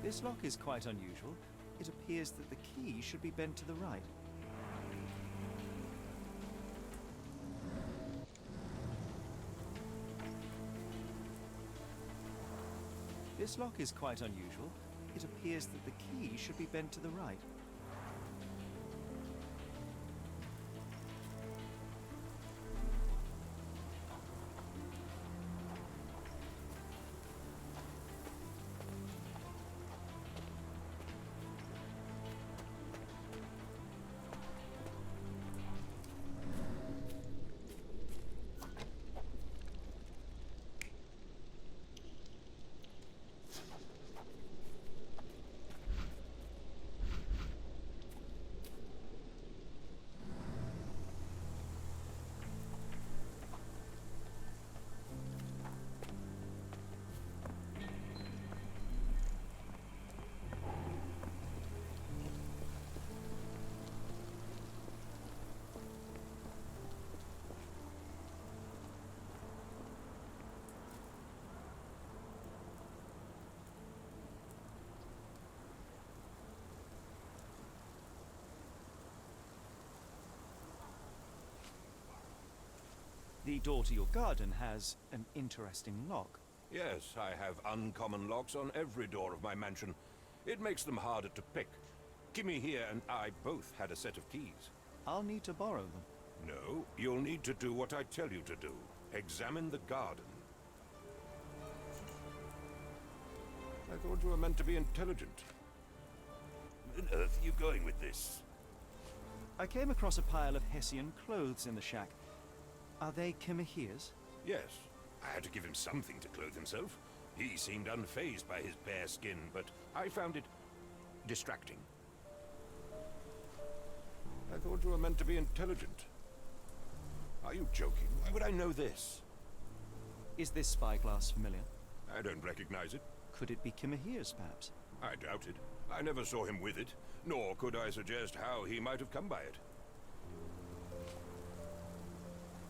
Speaker 2: This lock is quite unusual. It appears that the key should be bent to the right. This lock is quite unusual. It appears that the key should be bent to the right. The door to your garden has an interesting lock.
Speaker 13: Yes, I have uncommon locks on every door of my mansion. It makes them harder to pick. Kimmy here and I both had a set of keys.
Speaker 2: I'll need to borrow them.
Speaker 13: No, you'll need to do what I tell you to do. Examine the garden. I thought you were meant to be intelligent. Where on earth are you going with this?
Speaker 2: I came across a pile of Hessian clothes in the shack. Are they Kimahia's?
Speaker 13: Yes. I had to give him something to clothe himself. He seemed unfazed by his bare skin, but I found it distracting. I thought you were meant to be intelligent. Are you joking? Why would I know this?
Speaker 2: Is this spyglass familiar?
Speaker 13: I don't recognize it.
Speaker 2: Could it be Kimahia's, perhaps?
Speaker 13: I doubt it. I never saw him with it, nor could I suggest how he might have come by it.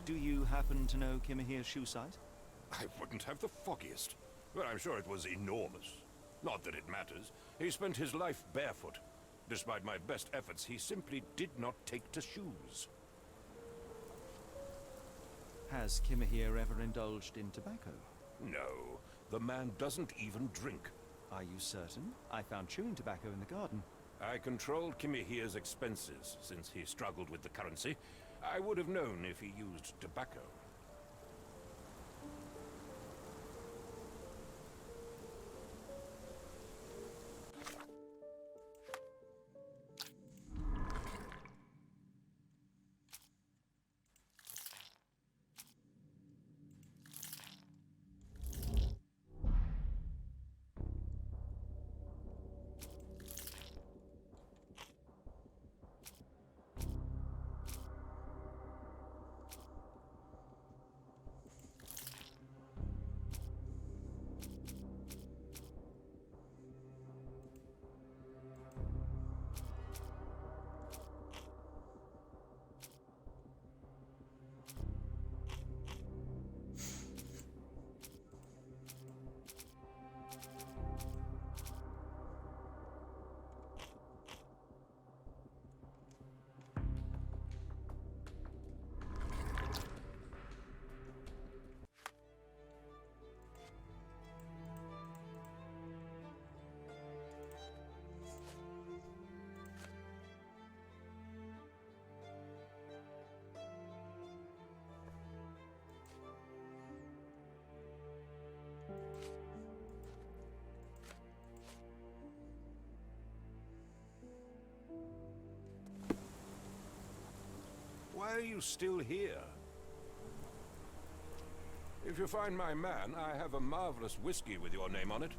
Speaker 2: Do you happen to know Kimahia's shoe size?
Speaker 13: I wouldn't have the foggiest, but I'm sure it was enormous. Not that it matters. He spent his life barefoot. Despite my best efforts, he simply did not take to shoes.
Speaker 2: Has Kimahia ever indulged in tobacco?
Speaker 13: No, the man doesn't even drink.
Speaker 2: Are you certain? I found chewing tobacco in the garden.
Speaker 13: I controlled Kimahia's expenses since he struggled with the currency. I would have known if he used tobacco. Why are you still here? If you find my man, I have a marvelous whiskey with your name on it.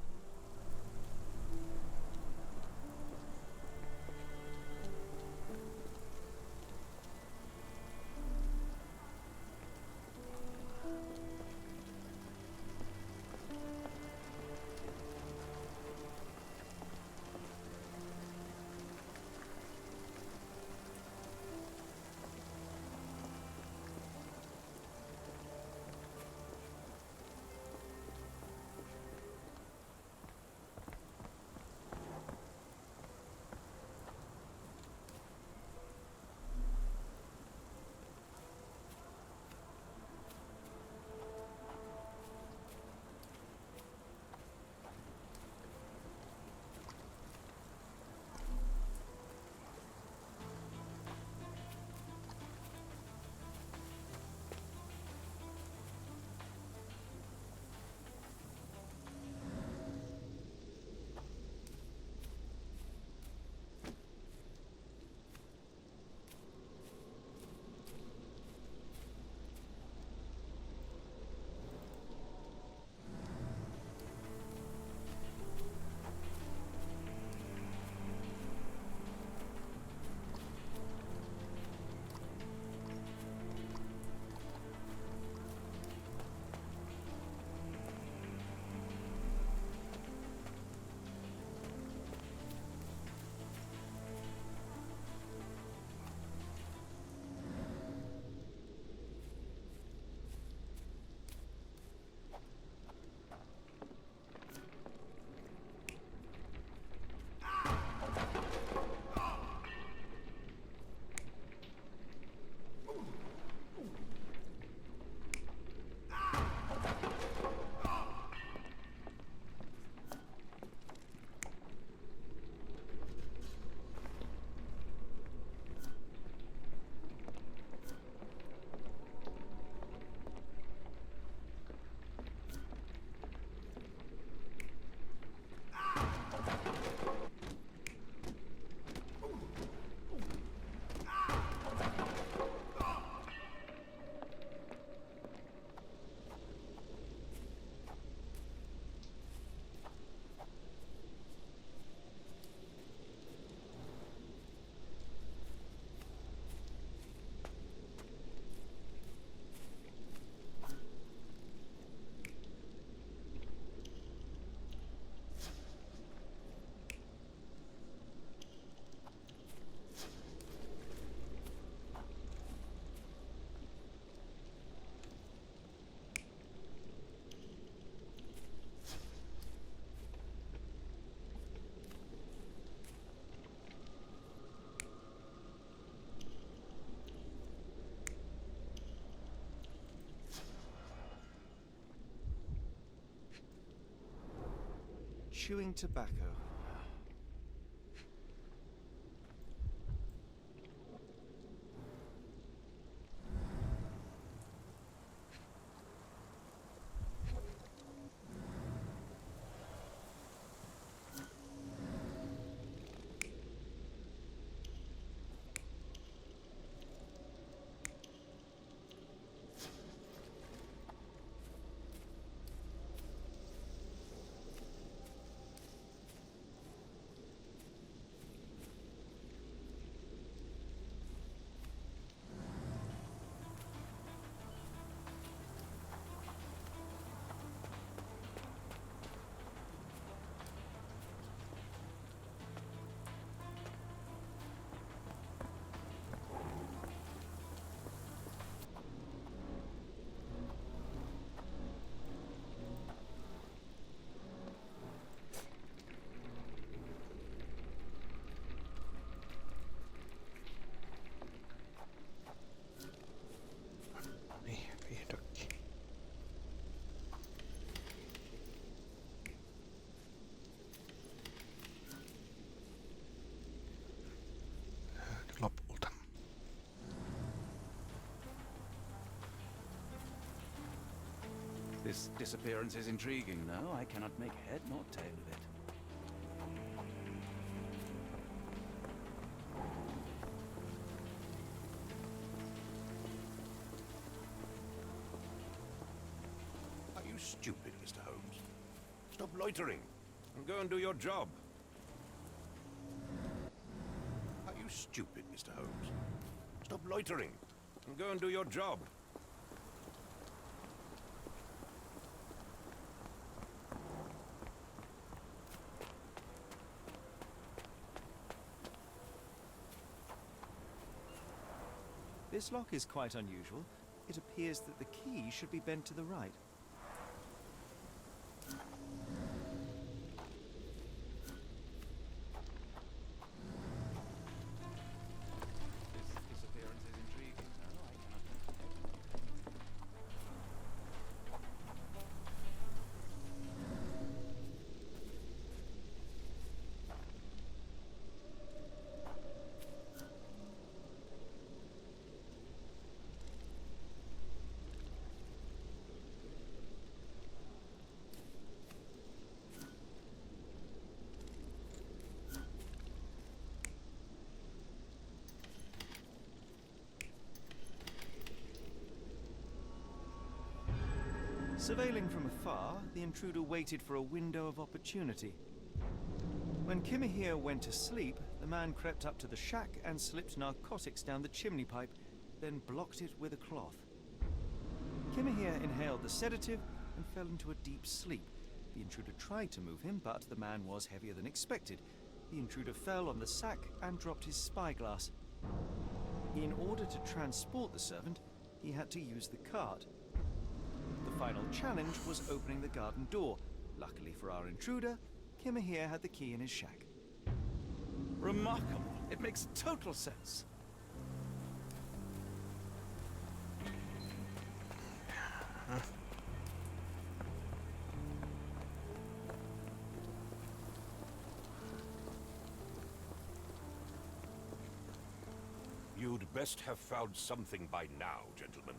Speaker 2: Chewing tobacco.
Speaker 1: Niin, vihdoinkin. Lopulta.
Speaker 3: This disappearance is intriguing, no? I cannot make head nor tail of it.
Speaker 13: Are you stupid, Mr. Holmes? Stop loitering and go and do your job. Are you stupid, Mr. Holmes? Stop loitering and go and do your job.
Speaker 2: This lock is quite unusual. It appears that the key should be bent to the right.
Speaker 3: This disappearance is intriguing, no? I cannot make head.
Speaker 2: Surveilling from afar, the intruder waited for a window of opportunity. When Kimahir went to sleep, the man crept up to the shack and slipped narcotics down the chimney pipe, then blocked it with a cloth. Kimahir inhaled the sedative and fell into a deep sleep. The intruder tried to move him, but the man was heavier than expected. The intruder fell on the sack and dropped his spyglass. In order to transport the servant, he had to use the cart. The final challenge was opening the garden door. Luckily for our intruder, Kimahir had the key in his shack.
Speaker 3: Remarkable. It makes total sense.
Speaker 13: You'd best have found something by now, gentlemen.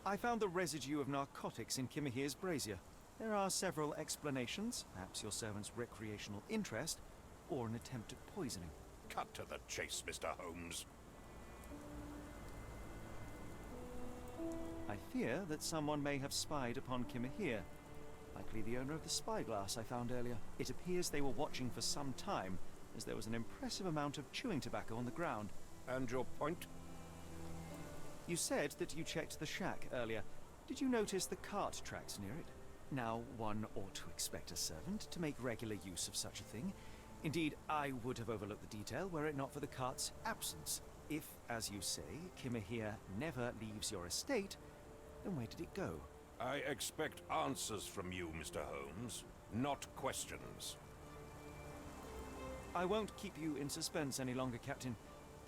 Speaker 2: I found the residue of narcotics in Kimahir's brazier. There are several explanations, perhaps your servant's recreational interest, or an attempt at poisoning.
Speaker 13: Cut to the chase, Mr. Holmes.
Speaker 2: I fear that someone may have spied upon Kimahir. Likely the owner of the spyglass I found earlier. It appears they were watching for some time, as there was an impressive amount of chewing tobacco on the ground.
Speaker 13: And your point?
Speaker 2: You said that you checked the shack earlier. Did you notice the cart tracks near it? Now, one ought to expect a servant to make regular use of such a thing. Indeed, I would have overlooked the detail were it not for the cart's absence. If, as you say, Kimahir never leaves your estate, then where did it go?
Speaker 13: I expect answers from you, Mr. Holmes, not questions.
Speaker 2: I won't keep you in suspense any longer, Captain.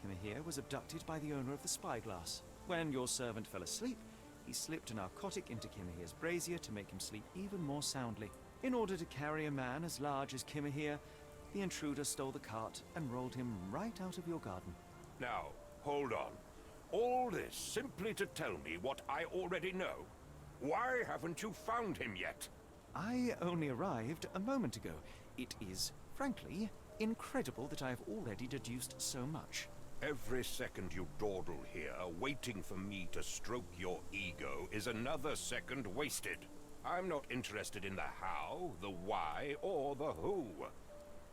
Speaker 2: Kimahir was abducted by the owner of the spyglass. When your servant fell asleep, he slipped a narcotic into Kimahir's brazier to make him sleep even more soundly. In order to carry a man as large as Kimahir, the intruder stole the cart and rolled him right out of your garden.
Speaker 13: Now, hold on. All this simply to tell me what I already know? Why haven't you found him yet?
Speaker 2: I only arrived a moment ago. It is, frankly, incredible that I have already deduced so much.
Speaker 13: Every second you dawdle here, waiting for me to stroke your ego, is another second wasted. I'm not interested in the how, the why, or the who.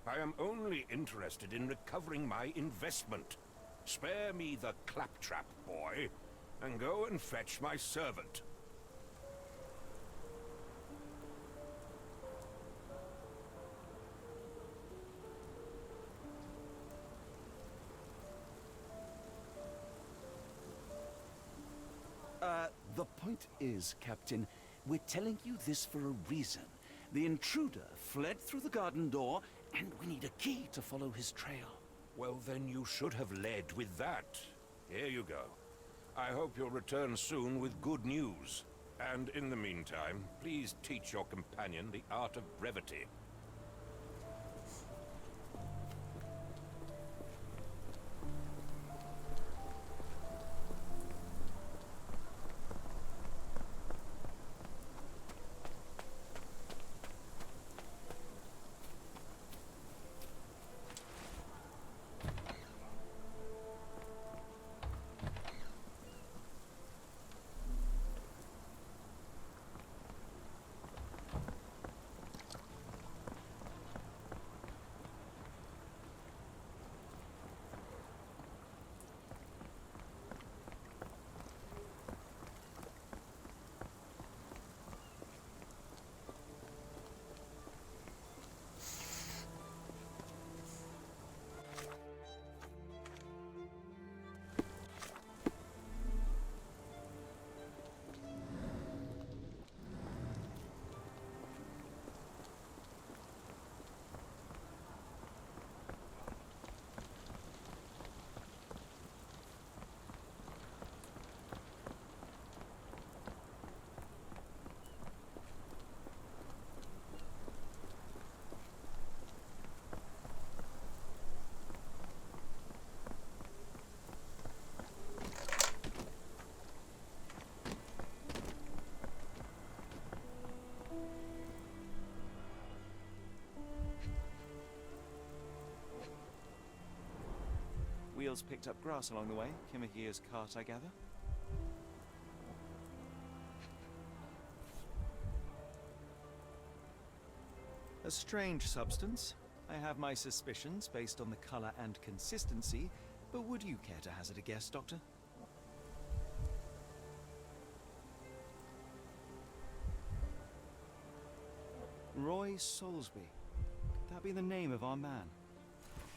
Speaker 13: I am only interested in recovering my investment. Spare me the claptrap, boy, and go and fetch my servant.
Speaker 3: The point is, Captain, we're telling you this for a reason. The intruder fled through the garden door, and we need a key to follow his trail.
Speaker 13: Well, then you should have led with that. Here you go. I hope you'll return soon with good news. And in the meantime, please teach your companion the art of brevity.
Speaker 2: Wheels picked up grass along the way. Kimahir's cart, I gather. A strange substance. I have my suspicions based on the color and consistency, but would you care to hazard a guess, Doctor? Roy Soulsby. Could that be the name of our man?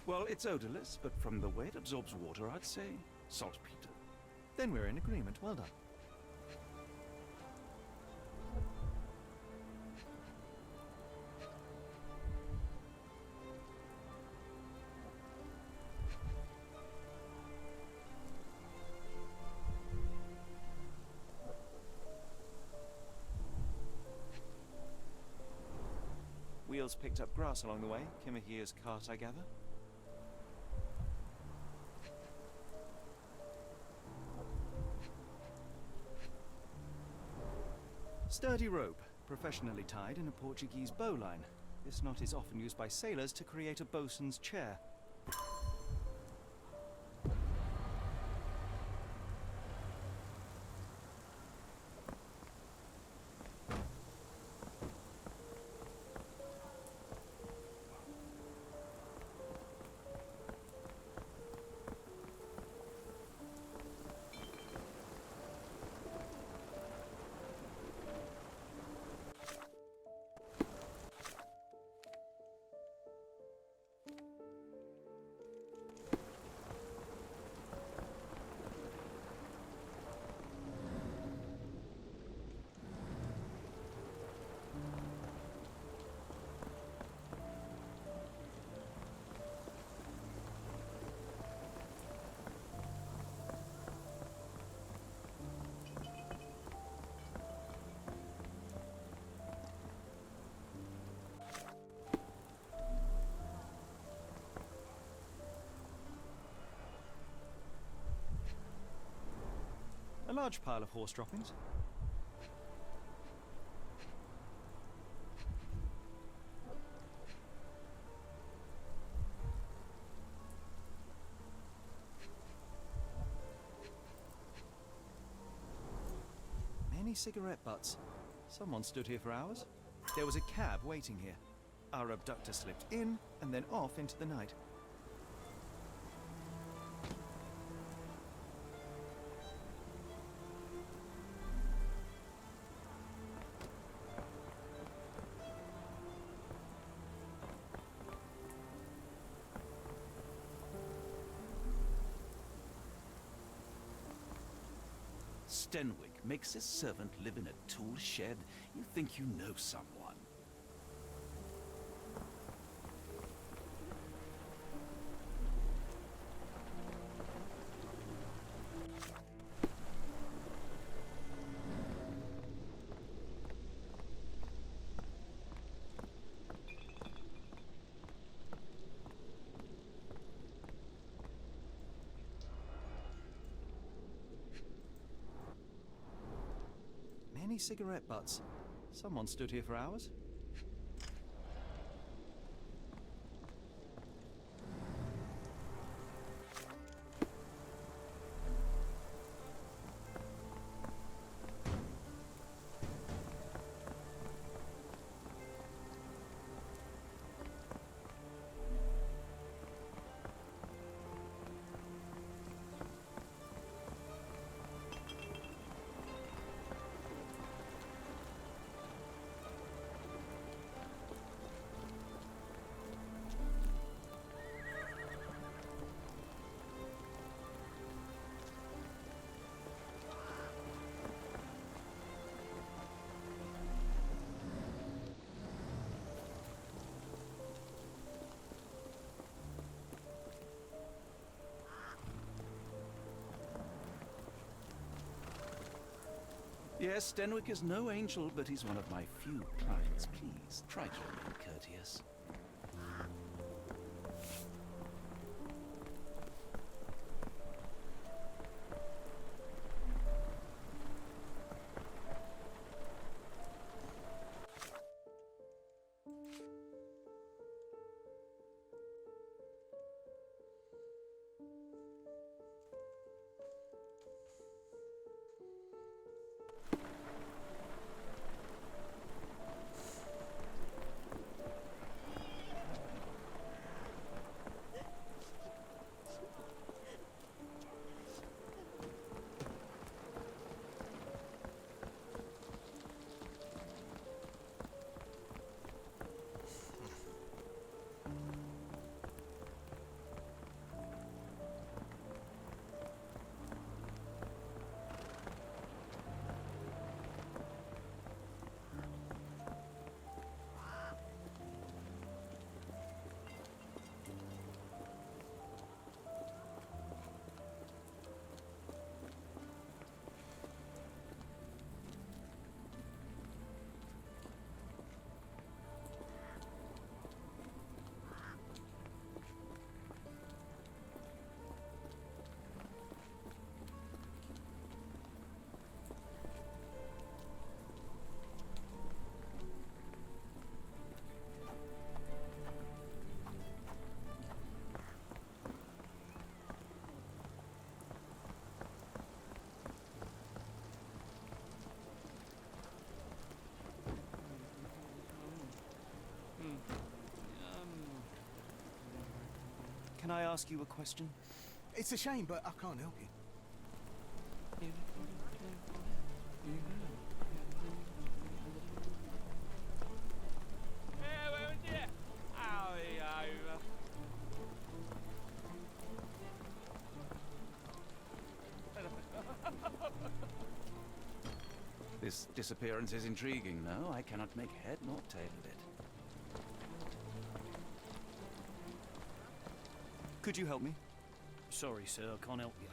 Speaker 2: Well, it's odorless, but from the way it absorbs water, I'd say saltpeter. Then we're in agreement. Well done. Wheels picked up grass along the way. Kimahir's cart, I gather. Sturdy rope, professionally tied in a Portuguese bowline. This knot is often used by sailors to create a bosun's chair. large pile of horse droppings. Many cigarette butts. Someone stood here for hours. There was a cab waiting here. Our abductor slipped in and then off into the night.
Speaker 3: Stenwick makes his servant live in a tool shed. You think you know someone.
Speaker 2: Many cigarette butts. Someone stood here for hours.
Speaker 3: Yes, Stenwick is no angel, but he's one of my few clients. Please, try to remain courteous.
Speaker 2: Can I ask you a question?
Speaker 11: It's a shame, but I can't help you.
Speaker 3: This disappearance is intriguing, no? I cannot make head nor tail of it.
Speaker 2: Could you help me? Sorry, sir, I can't help you.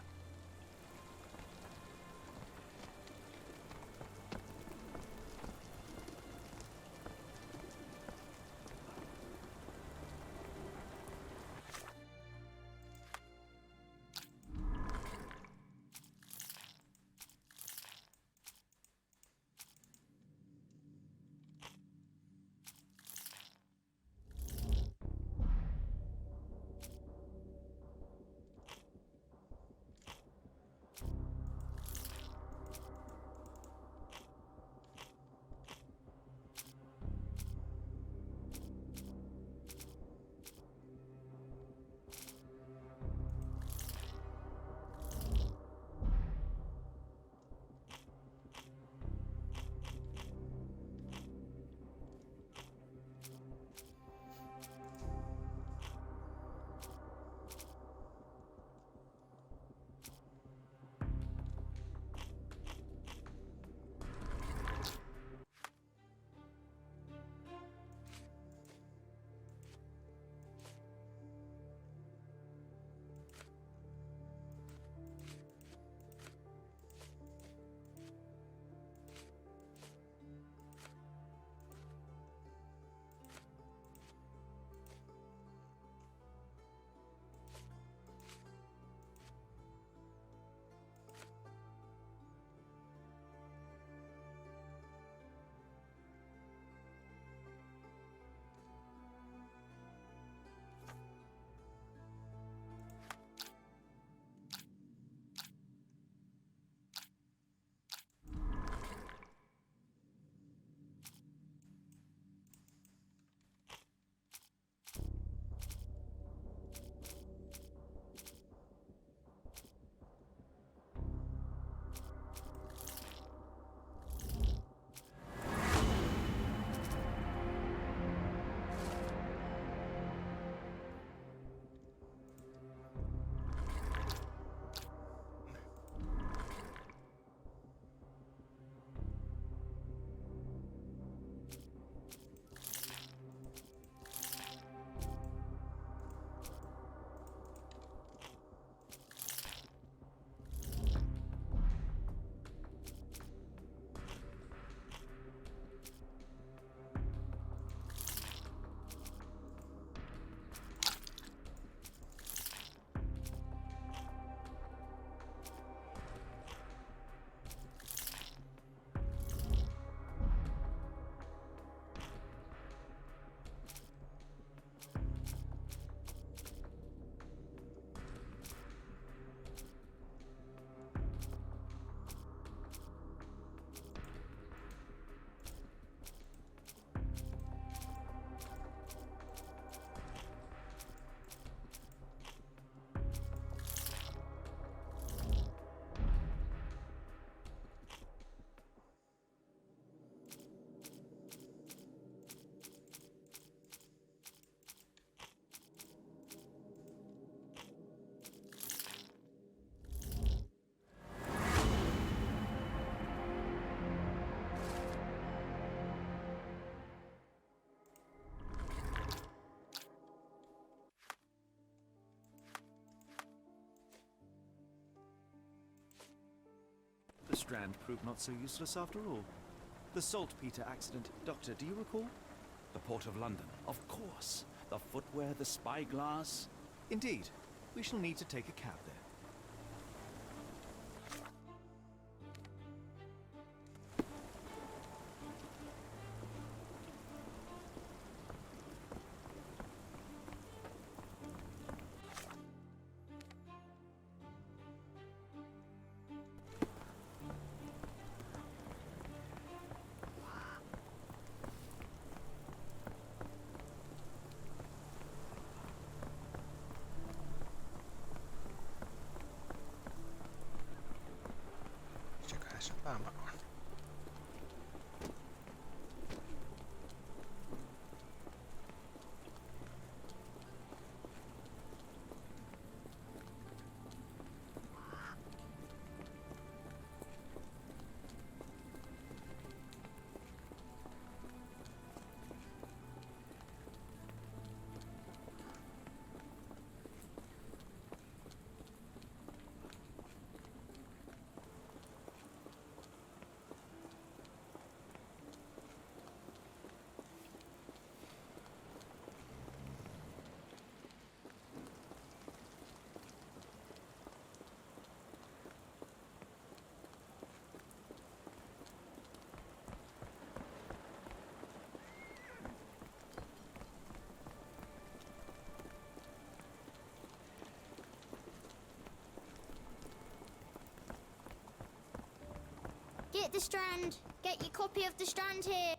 Speaker 15: Strand proved not so useless after all. The saltpeter accident. Doctor, do you recall?
Speaker 3: The Port of London. Of course. The footwear, the spyglass.
Speaker 15: Indeed. We shall need to take a cab there.
Speaker 1: Mikäköhän se pääma on?
Speaker 4: Get the Strand. Get your copy of the Strand here.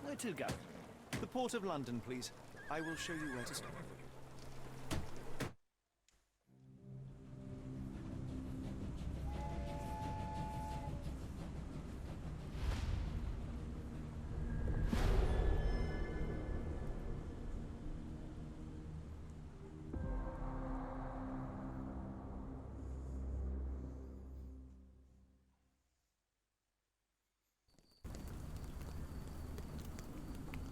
Speaker 15: Where to, Gareth? The Port of London, please. I will show you where to stop.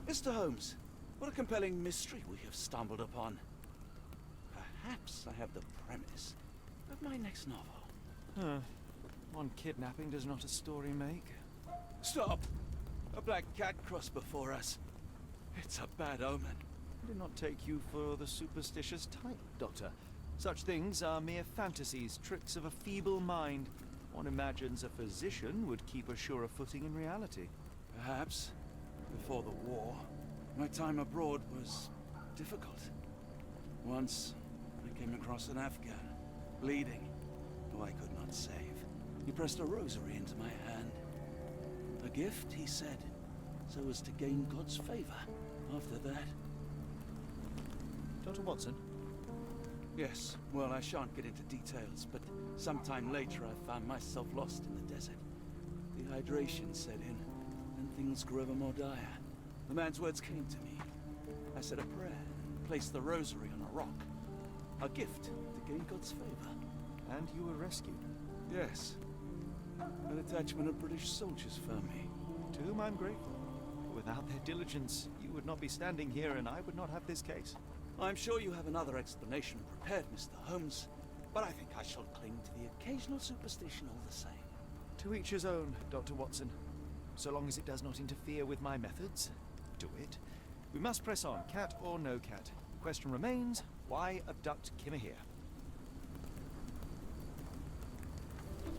Speaker 3: Mr. Holmes, what a compelling mystery we have stumbled upon. Perhaps I have the premise of my next novel.
Speaker 15: One kidnapping does not a story make.
Speaker 3: Stop! A black cat crossed before us. It's a bad omen.
Speaker 15: I do not take you for the superstitious type, Doctor. Such things are mere fantasies, tricks of a feeble mind. One imagines a physician would keep a surer footing in reality.
Speaker 3: Perhaps. Before the war, my time abroad was difficult. Once, I came across an Afghan, bleeding, who I could not save. He pressed a rosary into my hand. A gift, he said, so as to gain God's favor. After that...
Speaker 15: Dr. Watson?
Speaker 3: Yes, well, I shan't get into details, but sometime later I found myself lost in the desert. Dehydration set in, and things grew ever more dire. The man's words came to me. I said a prayer and placed the rosary on a rock. A gift to gain God's favor.
Speaker 15: And you were rescued?
Speaker 3: Yes. A detachment of British soldiers found me.
Speaker 15: To whom I'm grateful. Without their diligence, you would not be standing here and I would not have this case.
Speaker 3: I'm sure you have another explanation prepared, Mr. Holmes, but I think I shall cling to the occasional superstition all the same.
Speaker 15: To each his own, Dr. Watson. So long as it does not interfere with my methods, do it. We must press on, cat or no cat. The question remains, why abduct Kimmer here?